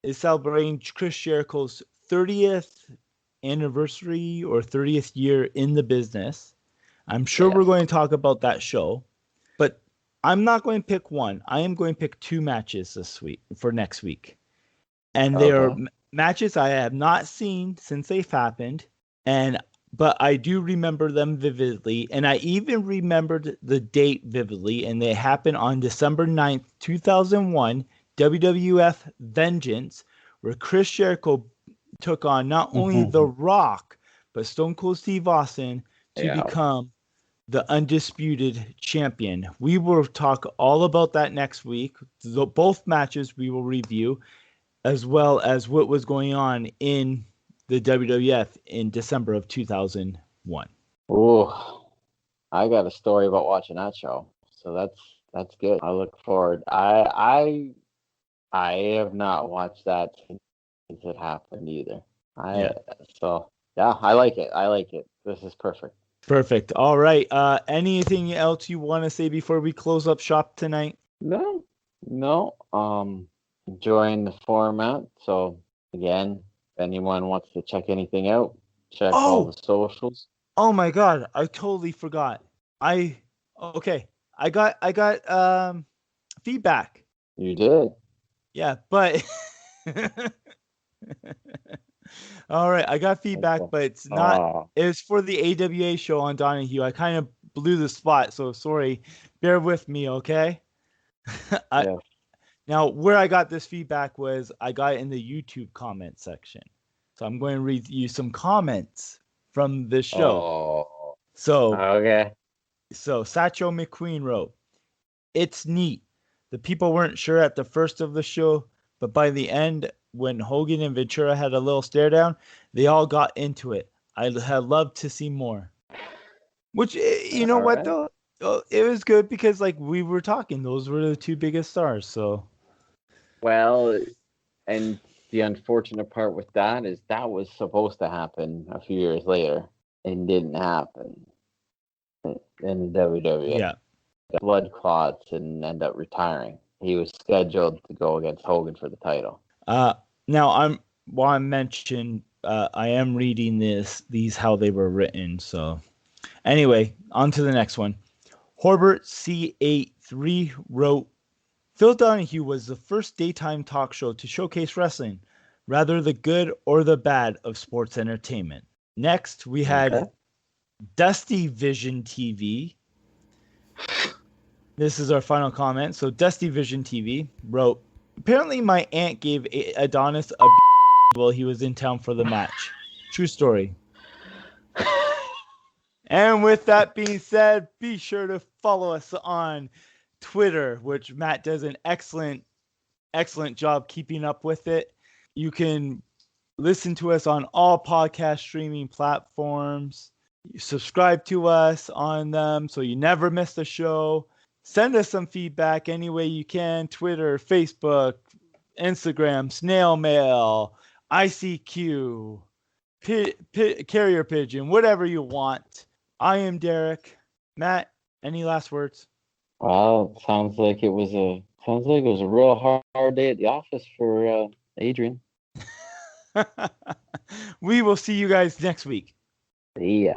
is celebrating Chris Jericho's 30th anniversary or 30th year in the business. I'm sure we're going to talk about that show, but I'm not going to pick one. I am going to pick 2 matches this week for next week. And they are matches I have not seen since they've happened, but I do remember them vividly, and I even remembered the date vividly, and they happened on December 9th, 2001, WWF Vengeance, where Chris Jericho took on not only The Rock, but Stone Cold Steve Austin to become the undisputed champion. We will talk all about that next week. Both matches we will review, as well as what was going on in the WWF in December of 2001. Oh, I got a story about watching that show, so that's good. I look forward. I have not watched that since it happened either. So yeah, I like it. I like it. This is perfect. Perfect. All right. Anything else you want to say before we close up shop tonight? No. Enjoying the format. So again, if anyone wants to check anything out, check all the socials. Oh my God, I totally forgot. I got feedback. You did. Yeah, but all right, I got feedback, but it's not. It's for the AWA show on Donahue. I kind of blew the spot, so sorry. Bear with me, okay? Now, where I got this feedback was I got it in the YouTube comment section. So I'm going to read you some comments from this show. So Satchel McQueen wrote, "It's neat. The people weren't sure at the first of the show, but by the end, when Hogan and Ventura had a little stare down, they all got into it. I had loved to see more." Which, you know what, though? It was good because, like, we were talking. Those were the 2 biggest stars, so. Well, and the unfortunate part with that is that was supposed to happen a few years later and didn't happen in the WWE. Yeah. Blood clots and end up retiring. He was scheduled to go against Hogan for the title. Now while I mentioned I am reading these how they were written. So anyway, on to the next one. Horbert C83 wrote, "Phil Donahue was the first daytime talk show to showcase wrestling, rather the good or the bad of sports entertainment." Next, we had Dusty Vision TV. This is our final comment. So Dusty Vision TV wrote, "Apparently my aunt gave Adonis a while he was in town for the match. True story." And with that being said, be sure to follow us on Twitter, which Matt does an excellent job keeping up with it. You can listen to us on all podcast streaming platforms. You subscribe to us on them so you never miss the show. Send us some feedback any way you can. Twitter, Facebook, Instagram, snail mail, ICQ, carrier pigeon, whatever you want. I am Derek. Matt, any last words? Well, sounds like it was a real hard day at the office for Adrian. We will see you guys next week. See ya.